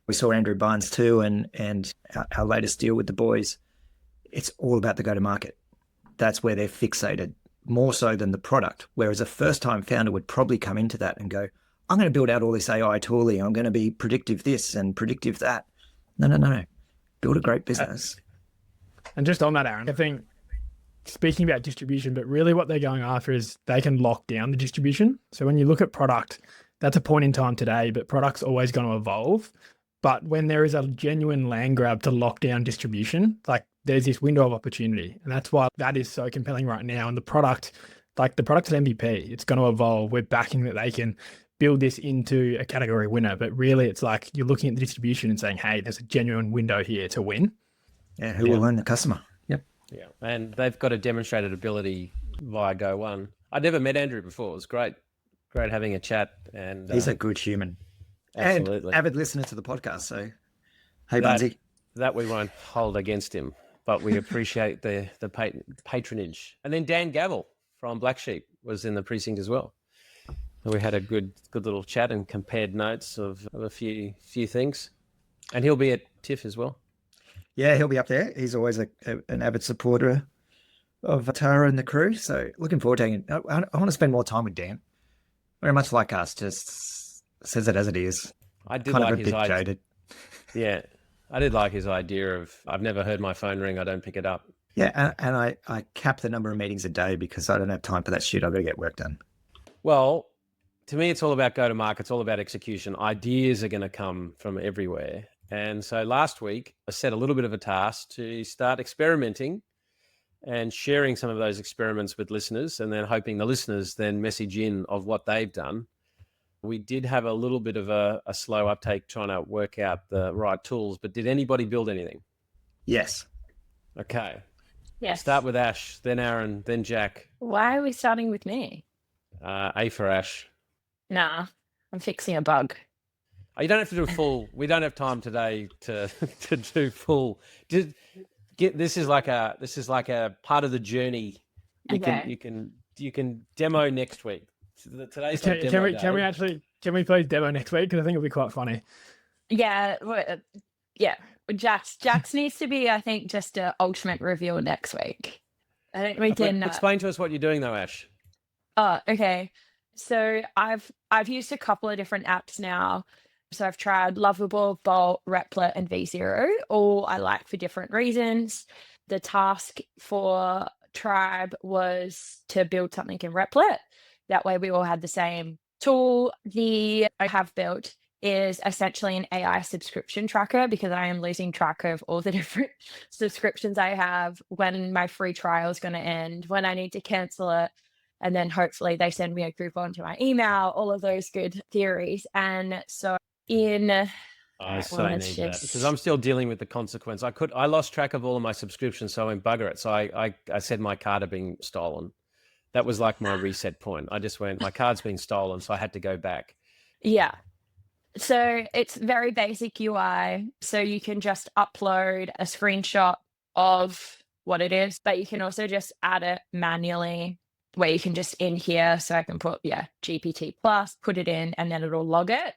we saw Andrew Barnes too, and our latest deal with the boys. It's all about the go-to-market. That's where they're fixated, more so than the product. Whereas a first-time founder would probably come into that and go, I'm going to build out all this AI tooling. I'm going to be predictive this and predictive that. No. Build a great business. And just on that, Aaron, I think speaking about distribution, but really what they're going after is they can lock down the distribution. So when you look at product, that's a point in time today, but product's always going to evolve. But when there is a genuine land grab to lock down distribution, like there's this window of opportunity. And that's why that is so compelling right now. And the product, like the product's an MVP, it's going to evolve. We're backing that they can build this into a category winner. But really it's like you're looking at the distribution and saying, hey, there's a genuine window here to win. Yeah, who will own the customer? Yep. Yeah, and they've got a demonstrated ability via Go One. I'd never met Andrew before. It was great having a chat. And he's a good human. Absolutely. And avid listener to the podcast. So, hey, Bunzy. That we won't hold against him, but we appreciate the patronage. And then Dan Gavel from Black Sheep was in the precinct as well. We had a good little chat and compared notes of a few things. And he'll be at TIFF as well. Yeah, he'll be up there. He's always an avid supporter of Tara and the crew. So looking forward to it. I want to spend more time with Dan. Very much like us, just says it as it is. I did kind like of a his bit jaded. Yeah, I did like his idea of I've never heard my phone ring, I don't pick it up. Yeah, and I cap the number of meetings a day because I don't have time for that shit. I've got to get work done. Well, to me, it's all about go-to-market. It's all about execution. Ideas are going to come from everywhere. And so last week, I set a little bit of a task to start experimenting and sharing some of those experiments with listeners, and then hoping the listeners then message in of what they've done. We did have a little bit of a slow uptake trying to work out the right tools, but did anybody build anything? Yes. Okay. Yes. Start with Ash, then Aaron, then Jack. Why are we starting with me? A for Ash. Nah, I'm fixing a bug. You don't have to do a full. We don't have time today to do full. This is like a part of the journey. You can demo next week. Today's Can we please demo next week? Because I think it'll be quite funny. Yeah. Jax needs to be, I think, just an ultimate reveal next week. I think we can explain to us what you're doing though, Ash. Oh, okay. So I've used a couple of different apps now. So I've tried Lovable, Bolt, Replit, and V0. All I like for different reasons. The task for Tribe was to build something in Replit. That way we all had the same tool. The I have built is essentially an AI subscription tracker because I am losing track of all the different subscriptions I have, when my free trial is going to end, when I need to cancel it. And then hopefully they send me a coupon to my email, all of those good theories. And so I so need that because I'm still dealing with the consequence. I lost track of all of my subscriptions, so I went bugger it. So I said my card had been stolen. That was like my reset point. I just went, my card's been stolen, so I had to go back. Yeah. So it's very basic UI. So you can just upload a screenshot of what it is, but you can also just add it manually, where you can just in here. So I can put, GPT plus, put it in, and then it'll log it.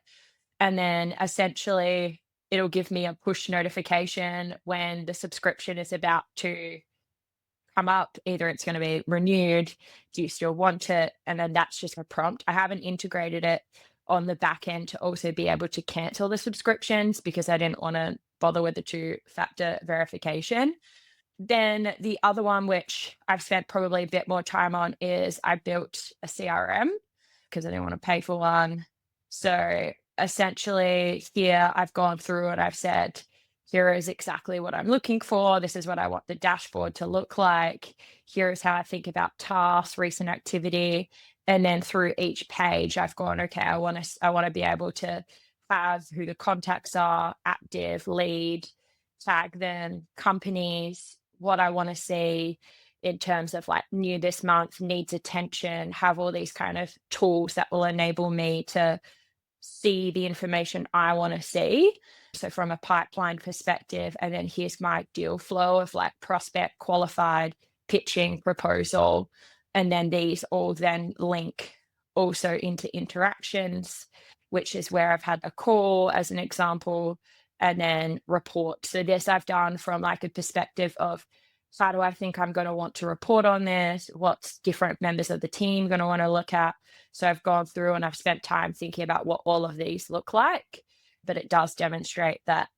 And then essentially it'll give me a push notification when the subscription is about to come up. Either it's going to be renewed, do you still want it? And then that's just a prompt. I haven't integrated it on the back end to also be able to cancel the subscriptions because I didn't want to bother with the 2-factor verification. Then the other one, which I've spent probably a bit more time on, is I built a CRM because I didn't want to pay for one. So essentially here I've gone through and I've said, here is exactly what I'm looking for. This is what I want the dashboard to look like. Here is how I think about tasks, recent activity. And then through each page, I've gone, okay, I want to be able to have who the contacts are, app dev, lead, tag them, companies, what I want to see in terms of like new this month, needs attention, have all these kind of tools that will enable me to see the information I want to see. So from a pipeline perspective, and then here's my deal flow of like prospect, qualified, pitching, proposal. And then these all then link also into interactions, which is where I've had a call as an example, and then report. So this I've done from like a perspective of how do I think I'm going to want to report on this? What's different members of the team going to want to look at? So I've gone through and I've spent time thinking about what all of these look like, but it does demonstrate that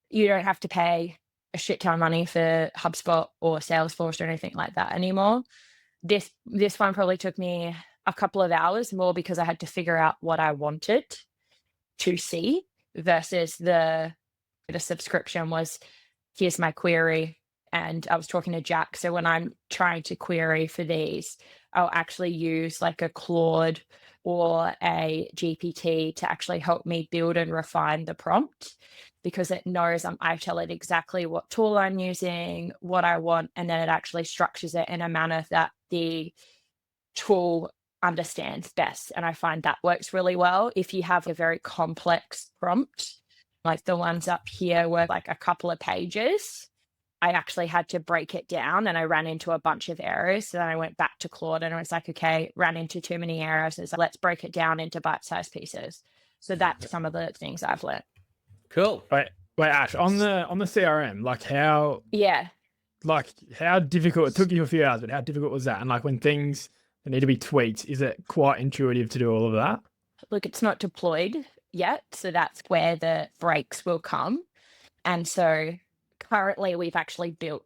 you don't have to pay a shit ton of money for HubSpot or Salesforce or anything like that anymore. This one probably took me a couple of hours more because I had to figure out what I wanted to see versus the subscription was, here's my query. And I was talking to Jack. So when I'm trying to query for these, I'll actually use like a Claude or a GPT to actually help me build and refine the prompt, because it knows I tell it exactly what tool I'm using, what I want, and then it actually structures it in a manner that the tool understands best. And I find that works really well. If you have a very complex prompt, like the ones up here were like a couple of pages, I actually had to break it down and I ran into a bunch of errors. So then I went back to Claude and I was like, okay, ran into too many errors. It's like, let's break it down into bite-sized pieces. So that's some of the things I've learned. Cool. Wait, Ash, on the CRM, like how difficult, it took you a few hours, but how difficult was that? And like when things that need to be tweaked, is it quite intuitive to do all of that? Look, it's not deployed yet. So that's where the breaks will come. And so currently we've actually built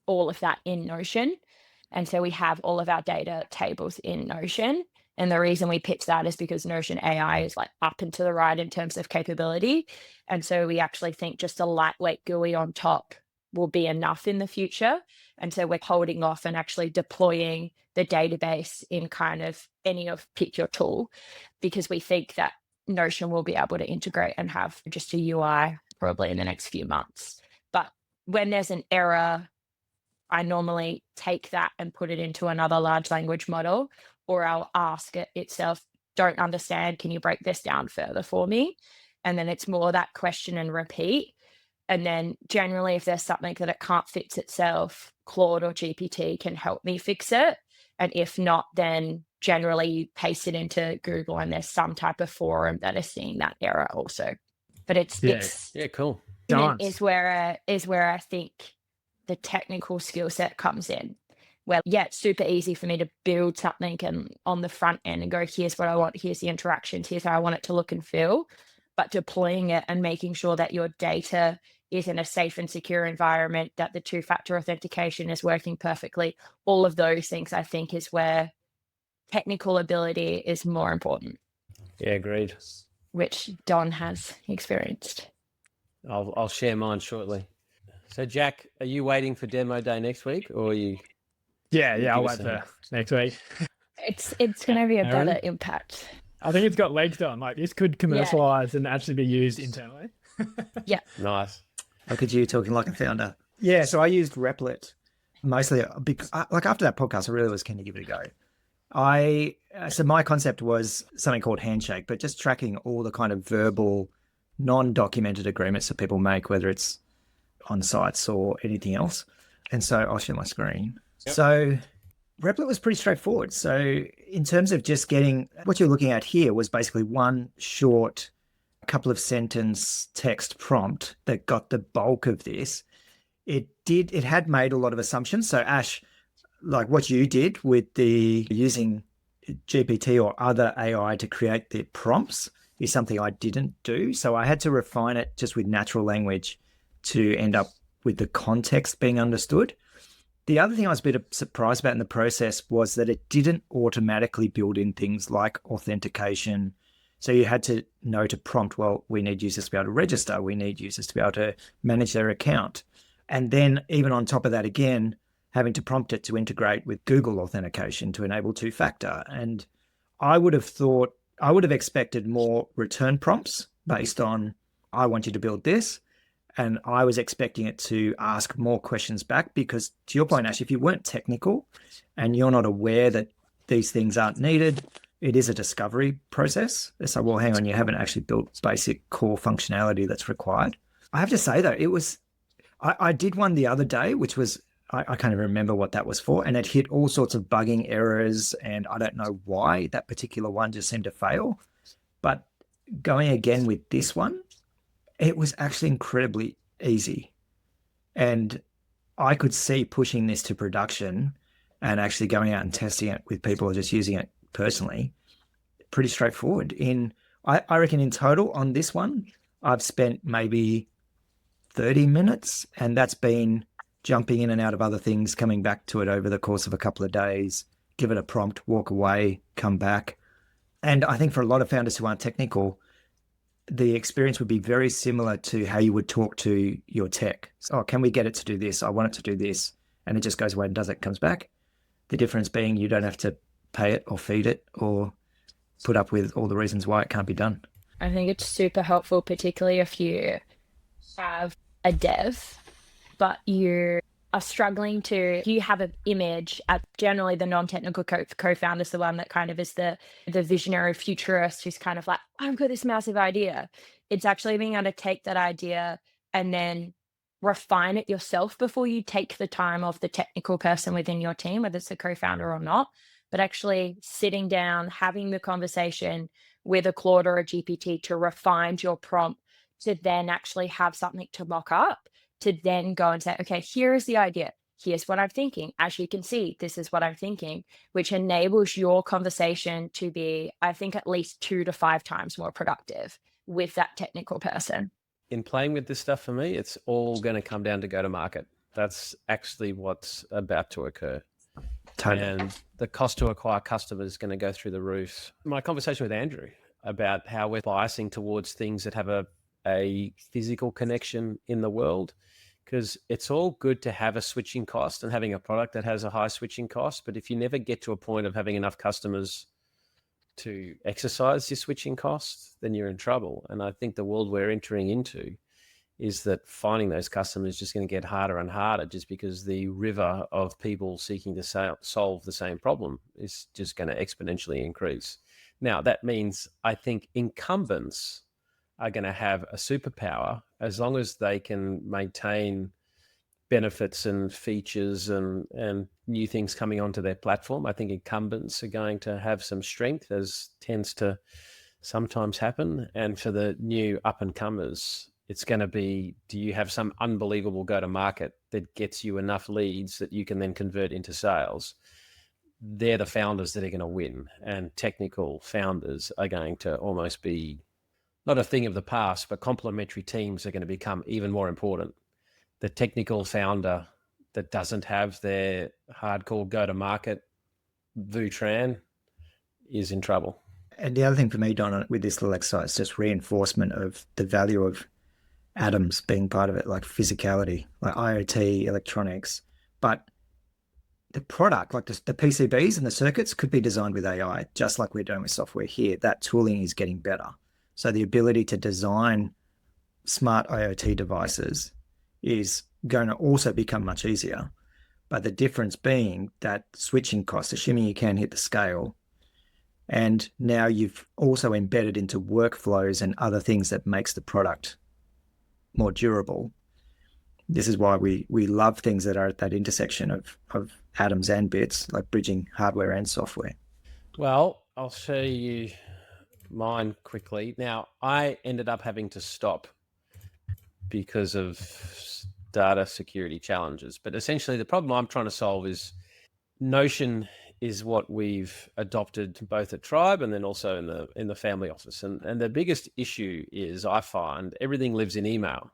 all of that in Notion. And so we have all of our data tables in Notion. And the reason we pitch that is because Notion AI is like up and to the right in terms of capability. And so we actually think just a lightweight GUI on top will be enough in the future. And so we're holding off and actually deploying the database in kind of any of pick your tool, because we think that Notion will be able to integrate and have just a UI probably in the next few months. But when there's an error, I normally take that and put it into another large language model, or I'll ask it itself, don't understand, can you break this down further for me? And then it's more that question and repeat. And then generally, if there's something that it can't fix itself, Claude or GPT can help me fix it. And if not, then generally you paste it into Google and there's some type of forum that is seeing that error also. But it's cool. Is where I think the technical skill set comes in. Well, yeah, it's super easy for me to build something and on the front end and go, here's what I want, here's the interactions, here's how I want it to look and feel. But deploying it and making sure that your data is in a safe and secure environment, that the two-factor authentication is working perfectly, all of those things I think is where technical ability is more important. Yeah, agreed. Which Don has experienced. I'll share mine shortly. So Jack, are you waiting for demo day next week, or are you? Yeah, I'll wait for next week. It's going to be a better impact. I think it's got legs on. Like this could commercialize and actually be used internally. Yeah. Nice. Look at you talking like a founder. Yeah, so I used Replit mostly because, like after that podcast, I really was keen to give it a go. So my concept was something called Handshake, but just tracking all the kind of verbal, non-documented agreements that people make, whether it's on sites or anything else. And so I'll share my screen. Yep. So Replit was pretty straightforward. So in terms of just getting, what you're looking at here was basically one short couple of sentence text prompt that got the bulk of this. It had made a lot of assumptions. So Ash, like what you did with the using GPT or other AI to create the prompts is something I didn't do. So I had to refine it just with natural language to end up with the context being understood. The other thing I was a bit surprised about in the process was that it didn't automatically build in things like authentication. So you had to know to prompt, well, we need users to be able to register. We need users to be able to manage their account. And then even on top of that, again, having to prompt it to integrate with Google authentication to enable two-factor. And I would have expected more return prompts based on, I want you to build this. And I was expecting it to ask more questions back because, to your point, Ash, if you weren't technical and you're not aware that these things aren't needed, it is a discovery process. It's like, well, hang on, you haven't actually built basic core functionality that's required. I have to say, though, I did one the other day, which was, I can't even remember what that was for, and it hit all sorts of bugging errors, and I don't know why that particular one just seemed to fail. But going again with this one, it was actually incredibly easy. And I could see pushing this to production and actually going out and testing it with people who are just using it personally, pretty straightforward. I reckon in total on this one, I've spent maybe 30 minutes, and that's been jumping in and out of other things, coming back to it over the course of a couple of days, give it a prompt, walk away, come back. And I think for a lot of founders who aren't technical, the experience would be very similar to how you would talk to your tech. Oh, can we get it to do this? I want it to do this. And it just goes away and does it, comes back. The difference being you don't have to pay it or feed it or put up with all the reasons why it can't be done. I think it's super helpful, particularly if you have a dev, but you are struggling you have an image. Generally, the non-technical co-founder is the one that kind of is the visionary futurist who's kind of like, I've got this massive idea. It's actually being able to take that idea and then refine it yourself before you take the time of the technical person within your team, whether it's a co-founder or not, but actually sitting down, having the conversation with a Claude or a GPT to refine your prompt, to then actually have something to mock up, to then go and say, okay, here is the idea. Here's what I'm thinking. As you can see, this is what I'm thinking, which enables your conversation to be, I think, at least 2 to 5 times more productive with that technical person. In playing with this stuff, for me, it's all going to come down to go to market. That's actually what's about to occur. Totally. And the cost to acquire customers is going to go through the roof. My conversation with Andrew about how we're biasing towards things that have a physical connection in the world, because it's all good to have a switching cost and having a product that has a high switching cost. But if you never get to a point of having enough customers to exercise your switching costs, then you're in trouble. And I think the world we're entering into is that finding those customers is just going to get harder and harder, just because the river of people seeking to solve the same problem is just going to exponentially increase. Now, that means I think incumbents are going to have a superpower as long as they can maintain benefits and features and new things coming onto their platform. I think incumbents are going to have some strength, as tends to sometimes happen. And for the new up and comers, it's going to be, do you have some unbelievable go-to-market that gets you enough leads that you can then convert into sales? They're the founders that are going to win. And technical founders are going to almost be not a thing of the past, but complementary teams are going to become even more important. The technical founder that doesn't have their hardcore go-to-market Vutran is in trouble. And the other thing for me, Don, with this little exercise is just reinforcement of the value of atoms being part of it, like physicality, like IoT, electronics. But the product, like the PCBs and the circuits, could be designed with AI, just like we're doing with software here. That tooling is getting better. So the ability to design smart IoT devices is going to also become much easier. But the difference being that switching costs, assuming you can hit the scale, and now you've also embedded into workflows and other things that makes the product more durable. This is why we love things that are at that intersection of atoms and bits, like bridging hardware and software. Well, I'll show you mine quickly. Now, I ended up having to stop because of data security challenges. But essentially, the problem I'm trying to solve is Notion is what we've adopted both at Tribe and then also in the family office. And the biggest issue is, I find, everything lives in email.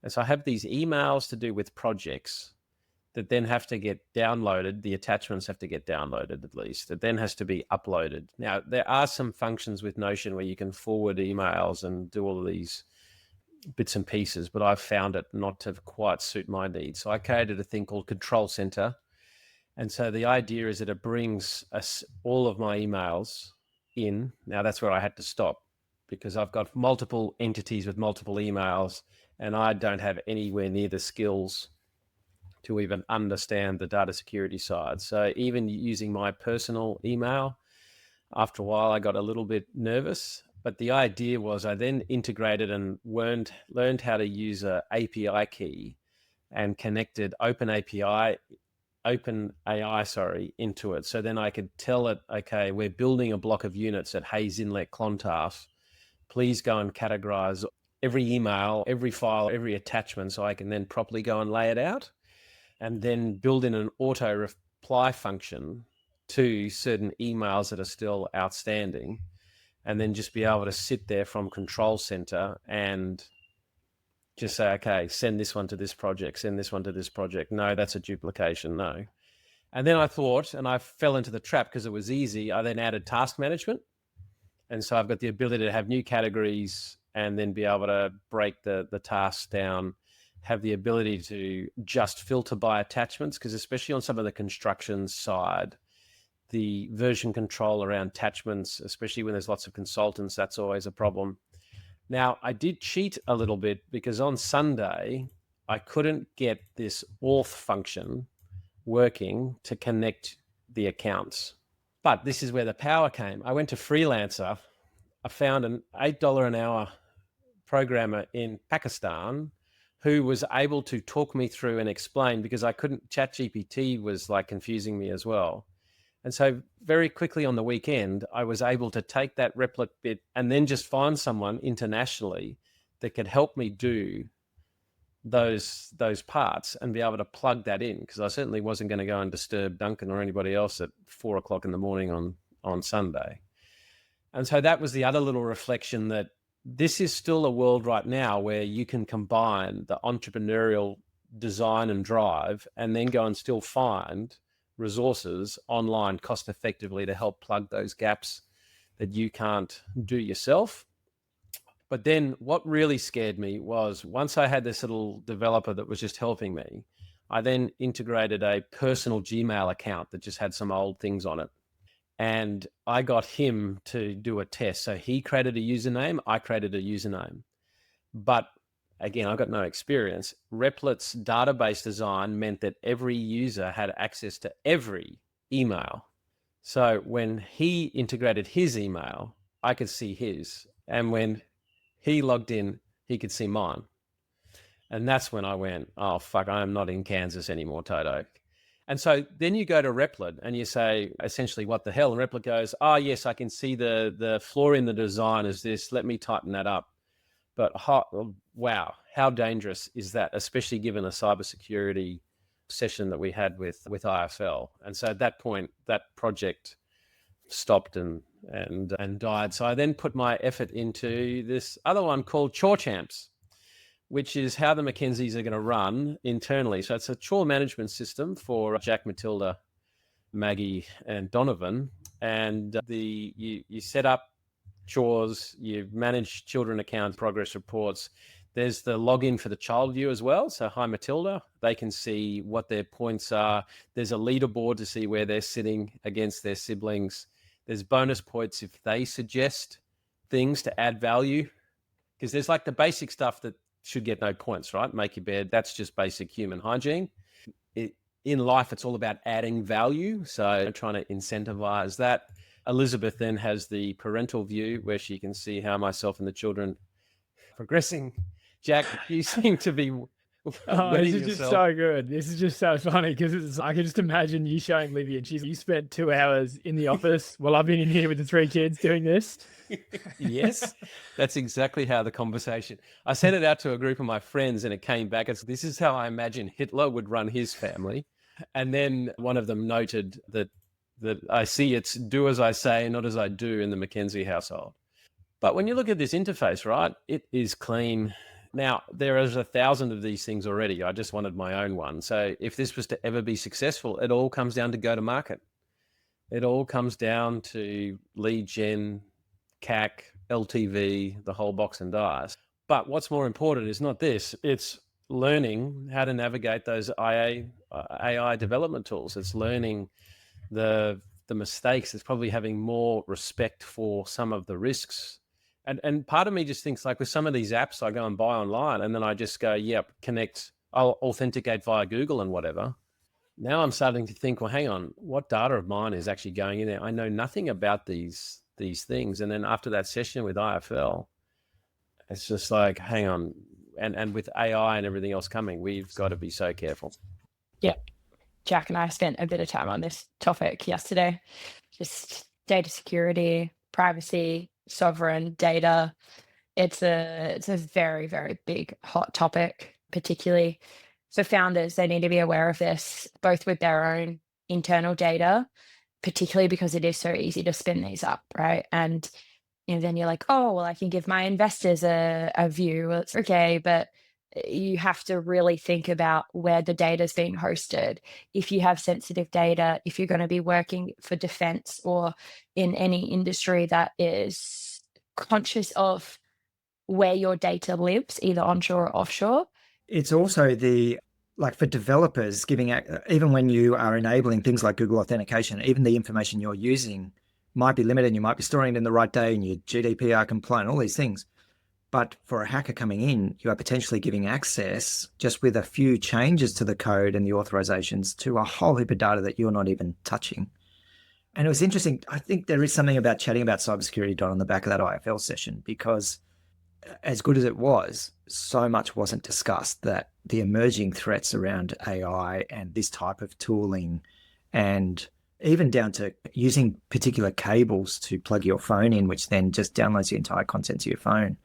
And so I have these emails to do with projects that then have to get downloaded. The attachments have to get downloaded, at least. It then has to be uploaded. Now, there are some functions with Notion where you can forward emails and do all of these bits and pieces, but I've found it not to quite suit my needs. So I created a thing called Control Center. And so the idea is that it brings us all of my emails in. Now, that's where I had to stop, because I've got multiple entities with multiple emails, And I don't have anywhere near the skills to even understand the data security side. So even using my personal email, after a while, I got a little bit nervous. But the idea was I then integrated and learned how to use a API key and connected OpenAI, into it. So then I could tell it, okay, we're building a block of units at Hayes Inlet, Clontarf. Please go and categorize every email, every file, every attachment, so I can then properly go and lay it out, and then build in an auto reply function to certain emails that are still outstanding, and then just be able to sit there from Control Center and just say, okay, send this one to this project, send this one to this project. No, that's a duplication, no. And then I thought, and I fell into the trap because it was easy, I then added task management. And so I've got the ability to have new categories and then be able to break the tasks down, have the ability to just filter by attachments, because especially on some of the construction side, the version control around attachments, especially when there's lots of consultants, that's always a problem. Now, I did cheat a little bit because on Sunday, I couldn't get this auth function working to connect the accounts. But this is where the power came. I went to Freelancer. I found an $8 an hour programmer in Pakistan who was able to talk me through and explain, because I couldn't, ChatGPT was like confusing me as well. And so very quickly on the weekend, I was able to take that Replit bit and then just find someone internationally that could help me do those parts and be able to plug that in, because I certainly wasn't going to go and disturb Duncan or anybody else at 4 o'clock in the morning on Sunday. And so that was the other little reflection, that this is still a world right now where you can combine the entrepreneurial design and drive and then go and still find resources online cost effectively to help plug those gaps that you can't do yourself. But then what really scared me was, once I had this little developer that was just helping me, I then integrated a personal Gmail account that just had some old things on it. And I got him to do a test. So he created a username, I created a username. But again, I got no experience. Replit's database design meant that every user had access to every email. So when he integrated his email, I could see his. And when he logged in, he could see mine. And that's when I went, oh, fuck, I am not in Kansas anymore, Toto. And so then you go to Replit and you say, essentially, what the hell? And Replit goes, oh, yes, I can see the flaw in the design is this. Let me tighten that up. But wow, how dangerous is that, especially given a cybersecurity session that we had with IFL. And so at that point, that project stopped and died. So I then put my effort into this other one called Chore Champs, which is how the Mackenzies are going to run internally. So it's a chore management system for Jack, Matilda, Maggie, and Donovan. And you set up chores, you manage children accounts, progress reports. There's the login for the child view as well. So hi, Matilda. They can see what their points are. There's a leaderboard to see where they're sitting against their siblings. There's bonus points if they suggest things to add value, because there's like the basic stuff that should get no points, right? Make your bed. That's just basic human hygiene. In life, it's all about adding value. So trying to incentivize that. Elizabeth then has the parental view where she can see how myself and the children are progressing. Jack, you seem to be This is just so good. This is just so funny, because I can just imagine you showing Livy, and you spent 2 hours in the office while I've been in here with the 3 kids doing this. Yes, that's exactly how the conversation. I sent it out to a group of my friends and it came back as, this is how I imagine Hitler would run his family. And then one of them noted that I see it's do as I say, not as I do in the Mackenzie household. But when you look at this interface, right, it is clean. Now, there is 1,000 of these things already. I just wanted my own one. So if this was to ever be successful, it all comes down to go to market. It all comes down to lead gen, CAC, LTV, the whole box and dice. But what's more important is not this. It's learning how to navigate those AI development tools. It's learning the mistakes. It's probably having more respect for some of the risks And part of me just thinks, like, with some of these apps I go and buy online, and then I just go, yep, connect, I'll authenticate via Google and whatever. Now I'm starting to think, well, hang on, what data of mine is actually going in there? I know nothing about these things. And then after that session with IFL, it's just like, hang on. And with AI and everything else coming, we've got to be so careful. Yeah. Jack and I spent a bit of time on this topic yesterday. Just data security, privacy, sovereign data. It's a very, very big hot topic, particularly for founders. They need to be aware of this, both with their own internal data, particularly because it is so easy to spin these up, right? And then you're like, oh, well, I can give my investors a view. Well, it's okay, but you have to really think about where the data is being hosted. If you have sensitive data, if you're going to be working for defense or in any industry that is conscious of where your data lives, either onshore or offshore. It's also like for developers even when you are enabling things like Google authentication, even the information you're using might be limited. You might be storing it in the right day and you're GDPR compliant, all these things. But for a hacker coming in, you are potentially giving access just with a few changes to the code and the authorizations to a whole heap of data that you're not even touching. And it was interesting. I think there is something about chatting about cybersecurity, Don, on the back of that IFL session, because as good as it was, so much wasn't discussed that the emerging threats around AI and this type of tooling, and even down to using particular cables to plug your phone in, which then just downloads the entire content to your phone.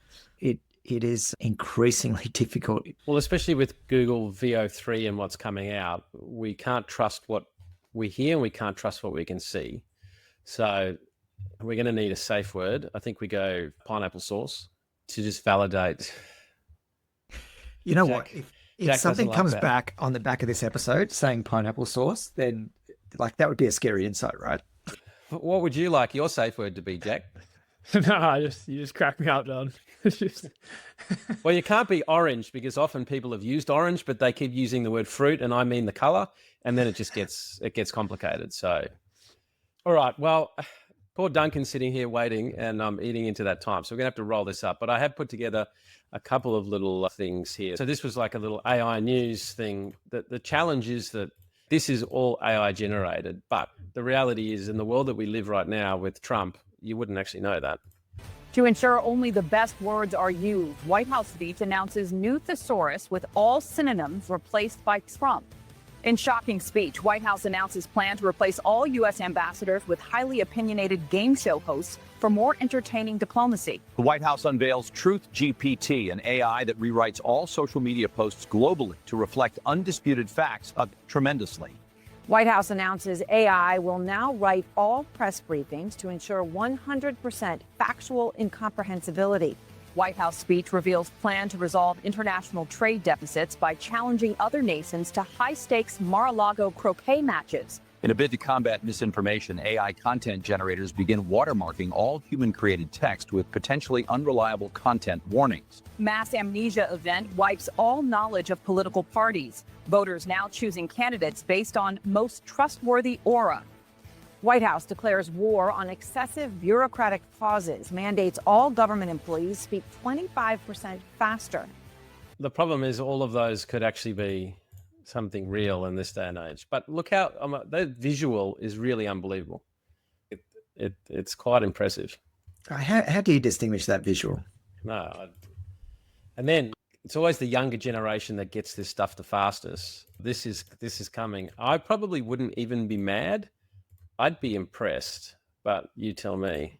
It is increasingly difficult. Well, especially with Google VO3 and what's coming out, we can't trust what we hear and we can't trust what we can see. So we're going to need a safe word. I think we go pineapple sauce to just validate. You know what? If something comes back on the back of this episode saying pineapple sauce, then like that would be a scary insight, right? What would you like your safe word to be, Jack? No, you just crack me up, Don. Well, you can't be orange because often people have used orange, but they keep using the word fruit, and I mean the color, and then it just gets complicated. So, all right. Well, poor Duncan's sitting here waiting, and I'm eating into that time. So we're gonna have to roll this up. But I have put together a couple of little things here. So this was like a little AI news thing. The challenge is that this is all AI generated, but the reality is, in the world that we live right now with Trump, you wouldn't actually know that. To ensure only the best words are used, White House speech announces new thesaurus with all synonyms replaced by Trump. In shocking speech, White House announces plan to replace all U.S. ambassadors with highly opinionated game show hosts for more entertaining diplomacy. The White House unveils Truth GPT, an AI that rewrites all social media posts globally to reflect undisputed facts tremendously. White House announces AI will now write all press briefings to ensure 100% factual incomprehensibility. White House speech reveals plan to resolve international trade deficits by challenging other nations to high-stakes Mar-a-Lago croquet matches. In a bid to combat misinformation, AI content generators begin watermarking all human-created text with potentially unreliable content warnings. Mass amnesia event wipes all knowledge of political parties. Voters now choosing candidates based on most trustworthy aura. White House declares war on excessive bureaucratic pauses, mandates all government employees speak 25% faster. The problem is all of those could actually be something real in this day and age. But look how that visual is really unbelievable. It's quite impressive. How do you distinguish that visual? And then it's always the younger generation that gets this stuff the fastest. This is coming. I probably wouldn't even be mad. I'd be impressed, but you tell me.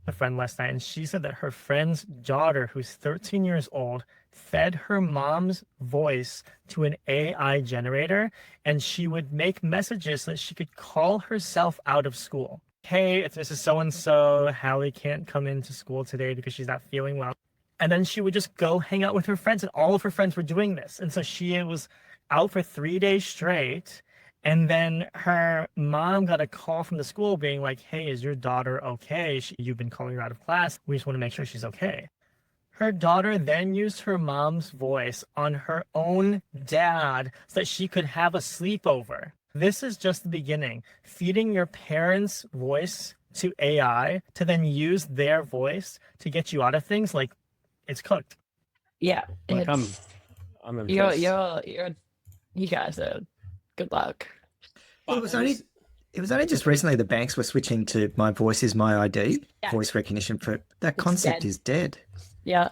A friend last night, and she said that her friend's daughter, who's 13 years old, fed her mom's voice to an AI generator, and she would make messages so that she could call herself out of school. Hey, it's Mrs. So-and-so, Hallie can't come into school today because she's not feeling well. And then she would just go hang out with her friends, and all of her friends were doing this. And so she was out for 3 days straight. And then her mom got a call from the school being like, hey, is your daughter okay? You've been calling her out of class. We just want to make sure she's okay. Her daughter then used her mom's voice on her own dad so that she could have a sleepover. This is just the beginning. Feeding your parents' voice to AI to then use their voice to get you out of things, like it's cooked. Yeah. Like, I'm impressed. You guys are good luck. Well, it was only just recently the banks were switching to my voice is my ID, Yeah. voice recognition. For that concept dead. is dead. Yeah.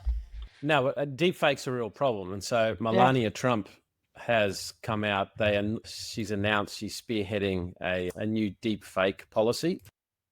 No, deepfake's a real problem. And so Melania Trump has come out. She's announced she's spearheading a new deepfake policy.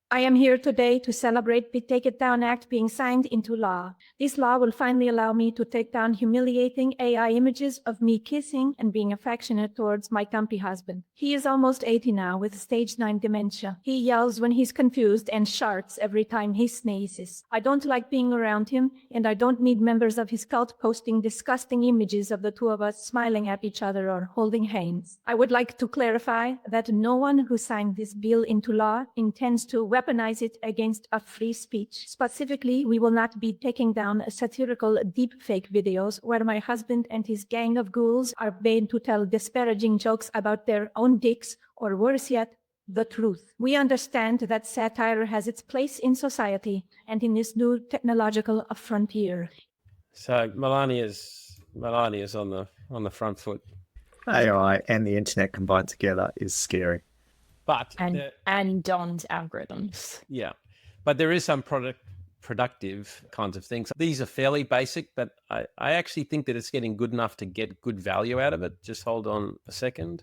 I am here today to celebrate the Take It Down Act being signed into law. This law will finally allow me to take down humiliating AI images of me kissing and being affectionate towards my comfy husband. He is almost 80 now with stage 9 dementia. He yells when he's confused and sharts every time he sneezes. I don't like being around him, and I don't need members of his cult posting disgusting images of the two of us smiling at each other or holding hands. I would like to clarify that no one who signed this bill into law intends to weaponize it against a free speech. Specifically, we will not be taking down satirical deepfake videos where my husband and his gang of ghouls are made to tell disparaging jokes about their own dicks, or worse yet, the truth. We understand that satire has its place in society and in this new technological frontier. So Melania's on the front foot. AI and the internet combined together is scary. But and Don's algorithms. yeah, but there is some productive kinds of things. These are fairly basic, but I actually think that it's getting good enough to get good value out of it. Just hold on a second.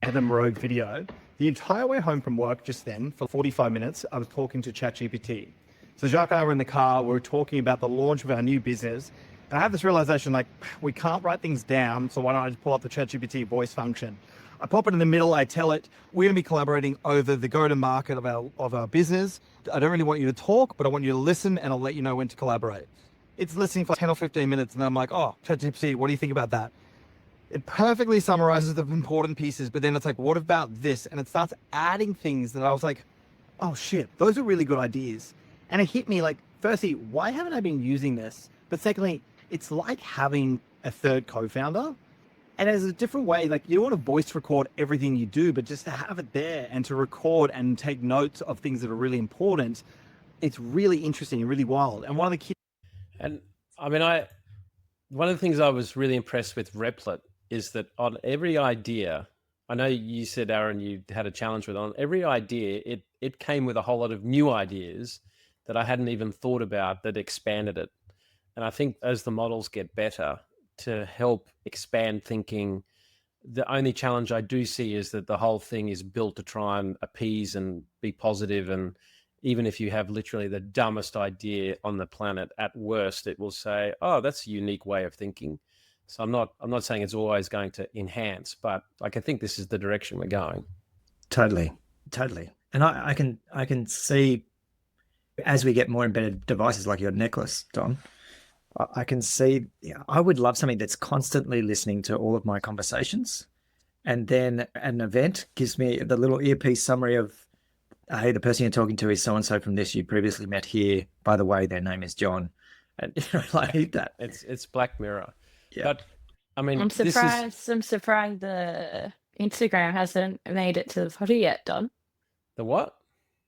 Adam Rogue video. The entire way home from work just then, for 45 minutes, I was talking to ChatGPT. So Jacques and I were in the car, we were talking about the launch of our new business. And I had this realization, like, we can't write things down, so why don't I just pull up the ChatGPT voice function? I pop it in the middle, I tell it, we're going to be collaborating over the go-to-market of our business. I don't really want you to talk, but I want you to listen, and I'll let you know when to collaborate. It's listening for 10 or 15 minutes, and I'm like, oh, ChatGPT, what do you think about that? It perfectly summarizes the important pieces, but then it's like, what about this? And it starts adding things that I was like, oh shit, those are really good ideas. And it hit me like, firstly, why haven't I been using this? But secondly, it's like having a third co-founder. And there's a different way, like you don't want to voice record everything you do, but just to have it there and to record and take notes of things that are really important, it's really interesting and really wild. And one of the kids... And I mean, one of the things I was really impressed with Replit is that on every idea, I know you said, Aaron, you had a challenge with on every idea, it came with a whole lot of new ideas that I hadn't even thought about that expanded it. And I think as the models get better, to help expand thinking, the only challenge I do see is that the whole thing is built to try and appease and be positive. And even if you have literally the dumbest idea on the planet, at worst, it will say, oh, that's a unique way of thinking. So I'm not saying it's always going to enhance, but like, I think this is the direction we're going. Totally. And I can see as we get more embedded devices like your necklace, Don, I can see, I would love something that's constantly listening to all of my conversations. And then an event gives me the little earpiece summary of, hey, the person you're talking to is so-and-so from this you previously met here. By the way, their name is John. And I hate that. It's Black Mirror. Yeah. But I mean, I'm surprised the Instagram hasn't made it to the footy yet, Don. The what?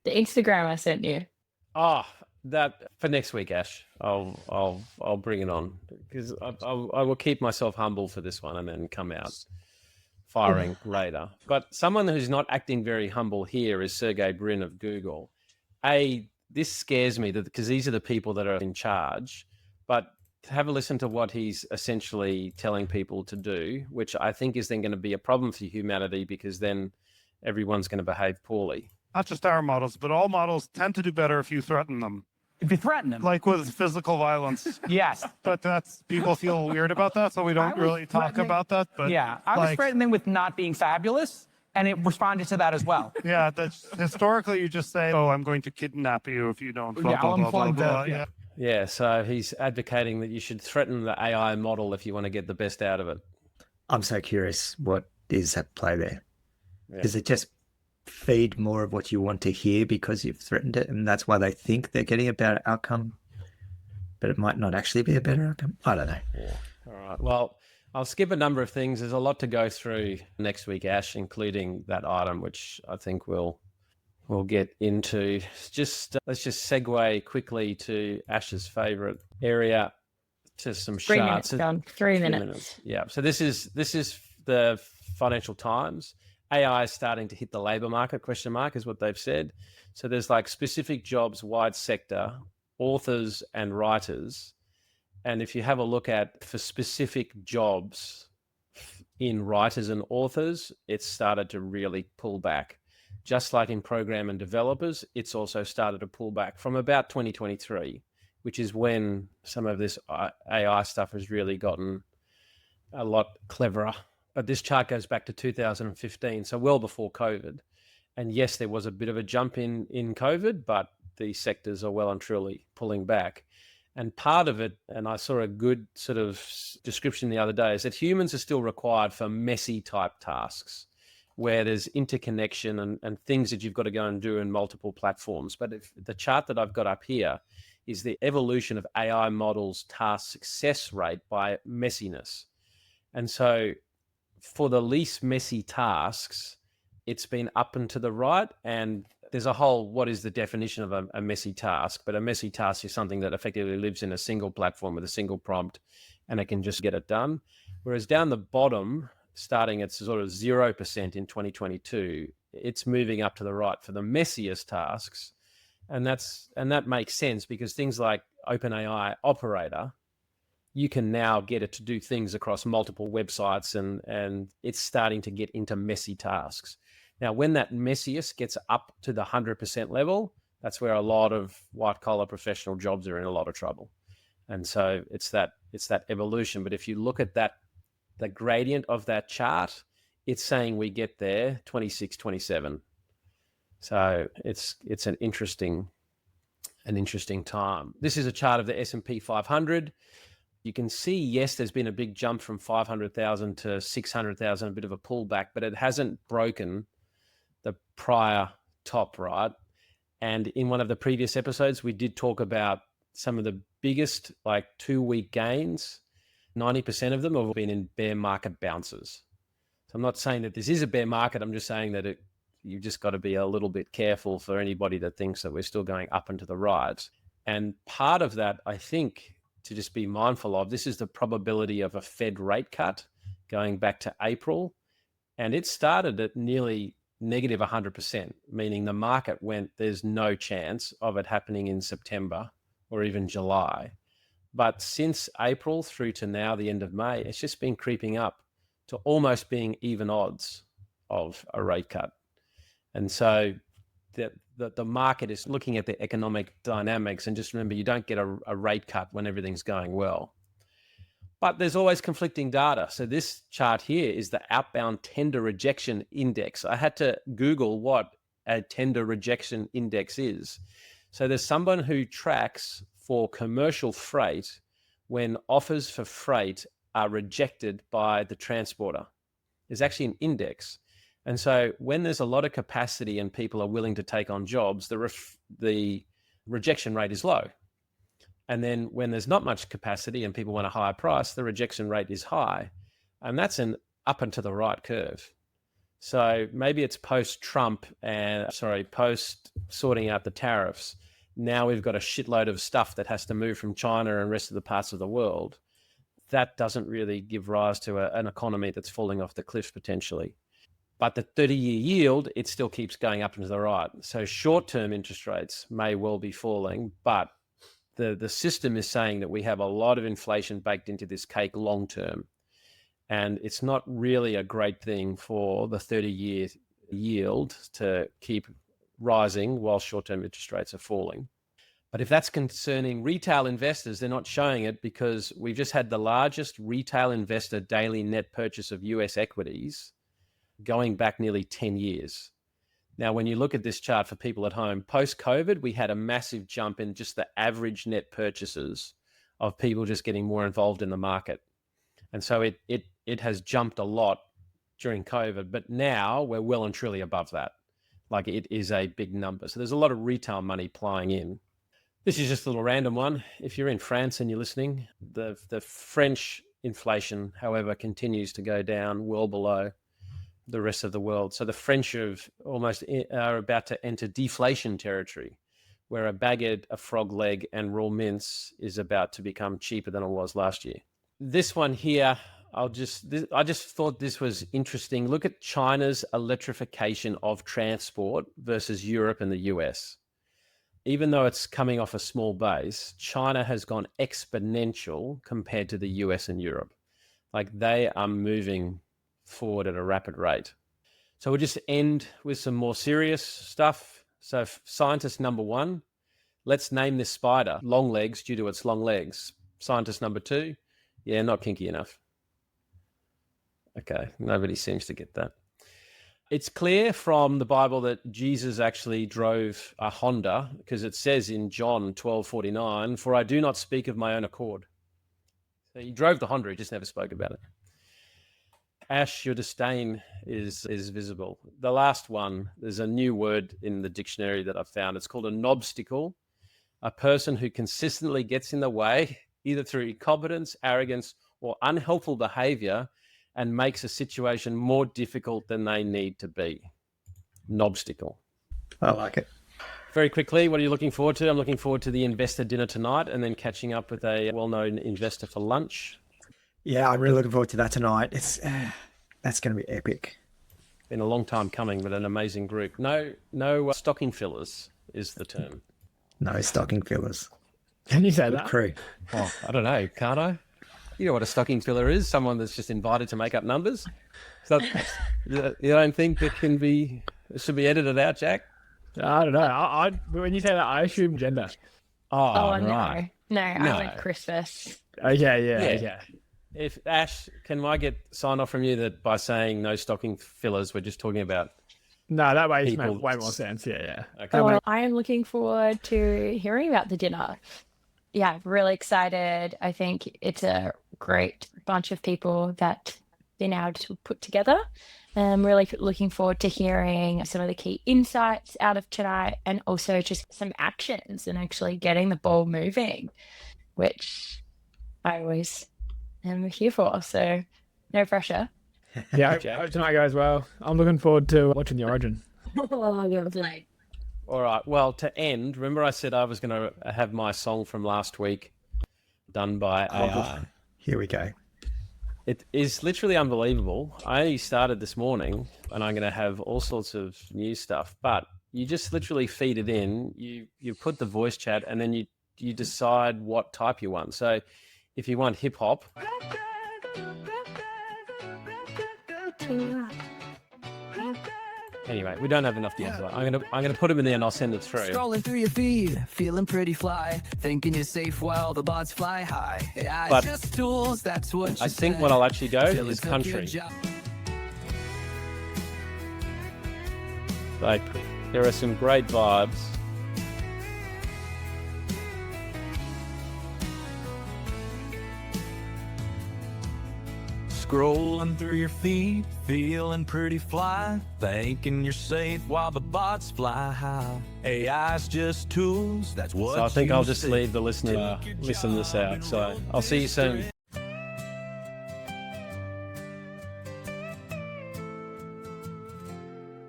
The Instagram I sent you. Oh, that for next week, Ash. I'll bring it on because I will keep myself humble for this one and then come out firing later. But someone who's not acting very humble here is Sergey Brin of Google. This scares me because these are the people that are in charge. But have a listen to what he's essentially telling people to do, which I think is then going to be a problem for humanity because then everyone's going to behave poorly. Not just our models, but all models tend to do better if you threaten them. If you threaten them. Like with physical violence. Yes. But people feel weird about that, so we don't really talk about that. But yeah, I was threatening with not being fabulous, and it responded to that as well. Yeah, that's historically you just say, oh, I'm going to kidnap you if you don't blah, blah, blah. Yeah, so he's advocating that you should threaten the AI model if you want to get the best out of it. I'm so curious what is at play there. Is it just feed more of what you want to hear because you've threatened it and that's why they think they're getting a better outcome, but it might not actually be a better outcome? I don't know. Yeah. All right. Well, I'll skip a number of things. There's a lot to go through next week, Ash, including that item, which I think will we'll get into. Let's just segue quickly to Ash's favorite area, to some 3 charts. minutes, John. 3 minutes. Yeah. So this is the Financial Times. AI is starting to hit the labor market, question mark, is what they've said. So there's like specific jobs, wide sector, authors and writers. And if you have a look at for specific jobs in writers and authors, it's started to really pull back. Just like in program and developers, it's also started to pull back from about 2023, which is when some of this AI stuff has really gotten a lot cleverer. But this chart goes back to 2015, so well before COVID. And yes, there was a bit of a jump in COVID, but these sectors are well and truly pulling back. And part of it, and I saw a good sort of description the other day, is that humans are still required for messy type tasks where there's interconnection and things that you've got to go and do in multiple platforms. But if the chart that I've got up here is the evolution of AI models' task success rate by messiness. And so for the least messy tasks, it's been up and to the right. And there's a whole, what is the definition of a messy task? But a messy task is something that effectively lives in a single platform with a single prompt, and it can just get it done. Whereas down the bottom, starting at sort of 0% in 2022, it's moving up to the right for the messiest tasks. And that makes sense because things like OpenAI Operator, you can now get it to do things across multiple websites, and it's starting to get into messy tasks. Now, when that messiest gets up to the 100% level, that's where a lot of white collar professional jobs are in a lot of trouble. And so it's that evolution. But if you look at that, the gradient of that chart, it's saying we get there 26, 27. So it's an interesting time. This is a chart of the S&P 500. You can see, yes, there's been a big jump from 500,000 to 600,000, a bit of a pullback, but it hasn't broken the prior top, right? And in one of the previous episodes, we did talk about some of the biggest, like 2-week gains. 90% of them have been in bear market bounces. So I'm not saying that this is a bear market. I'm just saying that you've just got to be a little bit careful for anybody that thinks that we're still going up and to the right. And part of that, I think, to just be mindful of, this is the probability of a Fed rate cut going back to April. And it started at nearly negative 100%, meaning the market went, there's no chance of it happening in September or even July. But since April through to now, the end of May, it's just been creeping up to almost being even odds of a rate cut. And so the market is looking at the economic dynamics, and just remember, you don't get a rate cut when everything's going well. But there's always conflicting data. So this chart here is the outbound tender rejection index. I had to Google what a tender rejection index is. So there's someone who tracks for commercial freight when offers for freight are rejected by the transporter. There's actually an index. And so when there's a lot of capacity and people are willing to take on jobs, the rejection rate is low. And then when there's not much capacity and people want a higher price, the rejection rate is high. And that's an up and to the right curve. So maybe it's post sorting out the tariffs. Now we've got a shitload of stuff that has to move from China and rest of the parts of the world. That doesn't really give rise to an economy that's falling off the cliff potentially. But the 30-year yield, it still keeps going up and to the right. So short-term interest rates may well be falling, but the system is saying that we have a lot of inflation baked into this cake long-term. And it's not really a great thing for the 30-year yield to keep rising while short-term interest rates are falling. But if that's concerning retail investors, they're not showing it because we've just had the largest retail investor daily net purchase of US equities going back nearly 10 years. Now, when you look at this chart for people at home, post-COVID, we had a massive jump in just the average net purchases of people just getting more involved in the market. And so it has jumped a lot during COVID, but now we're well and truly above that. Like, it is a big number. So there's a lot of retail money plying in. This is just a little random one. If you're in France and you're listening, the French inflation, however, continues to go down well below the rest of the world. So the French are about to enter deflation territory, where a baguette, a frog leg, and raw mince is about to become cheaper than it was last year. This one here, I just thought this was interesting. Look at China's electrification of transport versus Europe and the US. Even though it's coming off a small base, China has gone exponential compared to the US and Europe. Like, they are moving forward at a rapid rate. So we'll just end with some more serious stuff. So scientist number 1, let's name this spider long legs due to its long legs. Scientist number 2, yeah, not kinky enough. Okay, nobody seems to get that. It's clear from the Bible that Jesus actually drove a Honda, because it says in John 12:49, "For I do not speak of my own accord." So he drove the Honda, he just never spoke about it. Ash, your disdain is visible. The last one, there's a new word in the dictionary that I've found. It's called a knobstickle, a person who consistently gets in the way, either through incompetence, arrogance, or unhelpful behavior, and makes a situation more difficult than they need to be. Knobstickle. I like it. Very quickly, what are you looking forward to? I'm looking forward to the investor dinner tonight and then catching up with a well-known investor for lunch. Yeah, I'm really looking forward to that tonight. It's that's going to be epic. Been a long time coming, but an amazing group. No stocking fillers is the term. No stocking fillers. Can you say Good that? crew. Oh, I don't know. Can't I? You know what a stocking filler is? Someone that's just invited to make up numbers. So you don't think it should be edited out, Jack? I don't know. I when you say that, I assume gender. Oh, no. right. No, I went Christmas. Okay, yeah. If Ash, can I get signed off from you that by saying no stocking fillers, we're just talking about? No, that way people... makes way more sense. Yeah. Okay. Well, I am looking forward to hearing about the dinner. Yeah, really excited. I think it's a great bunch of people that been able to put together. I'm really looking forward to hearing some of the key insights out of tonight, and also just some actions and actually getting the ball moving, which I always am here for. So no pressure. Yeah, I hope tonight goes well. I'm looking forward to watching the Origin. All right. Well, to end, remember I said I was going to have my song from last week done by AI. Here we go. It is literally unbelievable. I only started this morning, and I'm going to have all sorts of new stuff. But you just literally feed it in. You put the voice chat, and then you decide what type you want. So if you want hip hop. Anyway, we don't have enough time. I'm gonna put them in there and I'll send it through. Scrolling through your feed, feeling pretty fly, thinking you're safe while the bots fly high. Yeah, but just tools, that's what I think what I'll actually go is country. Like, there are some great vibes. Scrolling through your feed, feeling pretty fly, thinking you're safe while the bots fly high. AI's just tools, that's what. So I think I'll just leave the listener to listen this out. So I'll see you soon.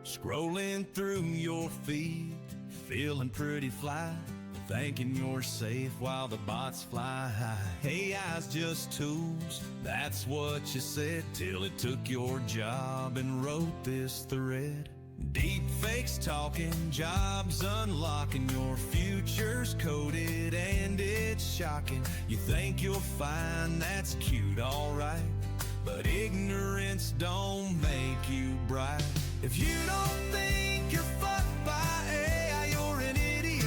Scrolling through your feed, feeling pretty fly, thinking you're safe while the bots fly high. AI's just tools, that's what you said, till it took your job and wrote this thread. Deep fakes talking, jobs unlocking, your future's coded and it's shocking. You think you'll find that's cute, alright, but ignorance don't make you bright. If you don't think you're fucked by AI, you're an idiot.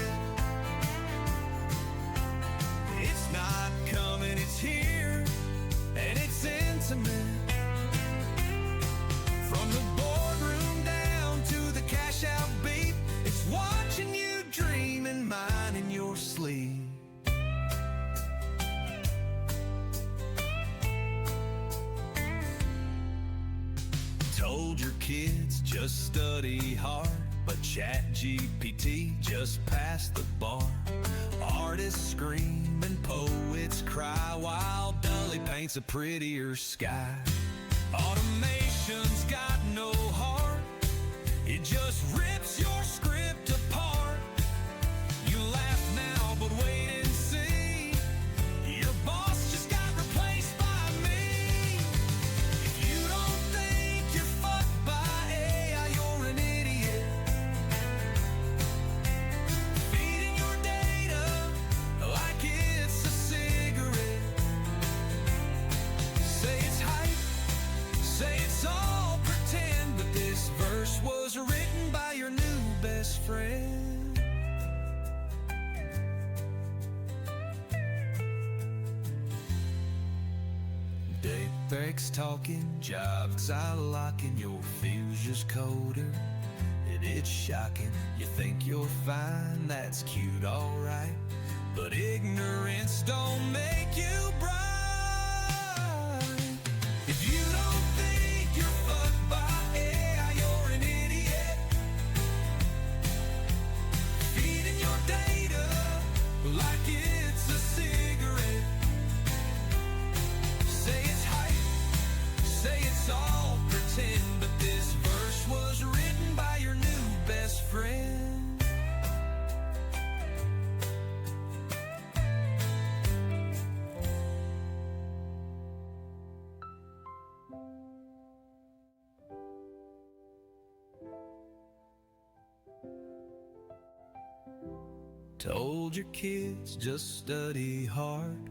It's not coming, it's here, and it's intimate. From the boardroom down to the cash out beat, it's watching you dream and mine in your sleep. Told your kids just study hard, but ChatGPT just passed the bar. Artists scream and poets cry while Dolly paints a prettier sky. Automation's got no It just rips your script apart. You laugh now, but wait and see. Your boss just got replaced by me. If you don't think you're fucked by AI, you're an idiot. Feeding your data like it's a cigarette. Say it's hype, say it's all pretend, but this verse was written by your new best friend. Day breaks talking, jobs are locking, your future's colder, and it's shocking. You think you're fine, that's cute, alright, but ignorance don't make you bright. If you don't think you're fucked by AI, you're an idiot. Feeding your data like it's a cigarette. Say it's hype, say it's all pretend, but this verse was written by your new best friend. Told your kids just study hard,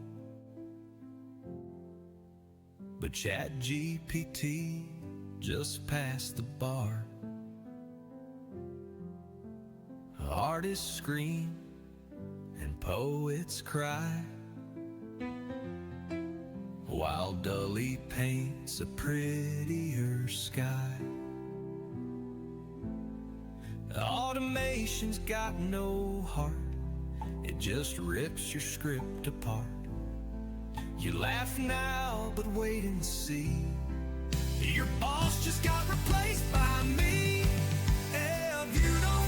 but ChatGPT just passed the bar. Artists scream and poets cry, while Dully paints a prettier sky. Automation's got no heart, it just rips your script apart. You laugh now, but wait and see. Your boss just got replaced by me. If you don't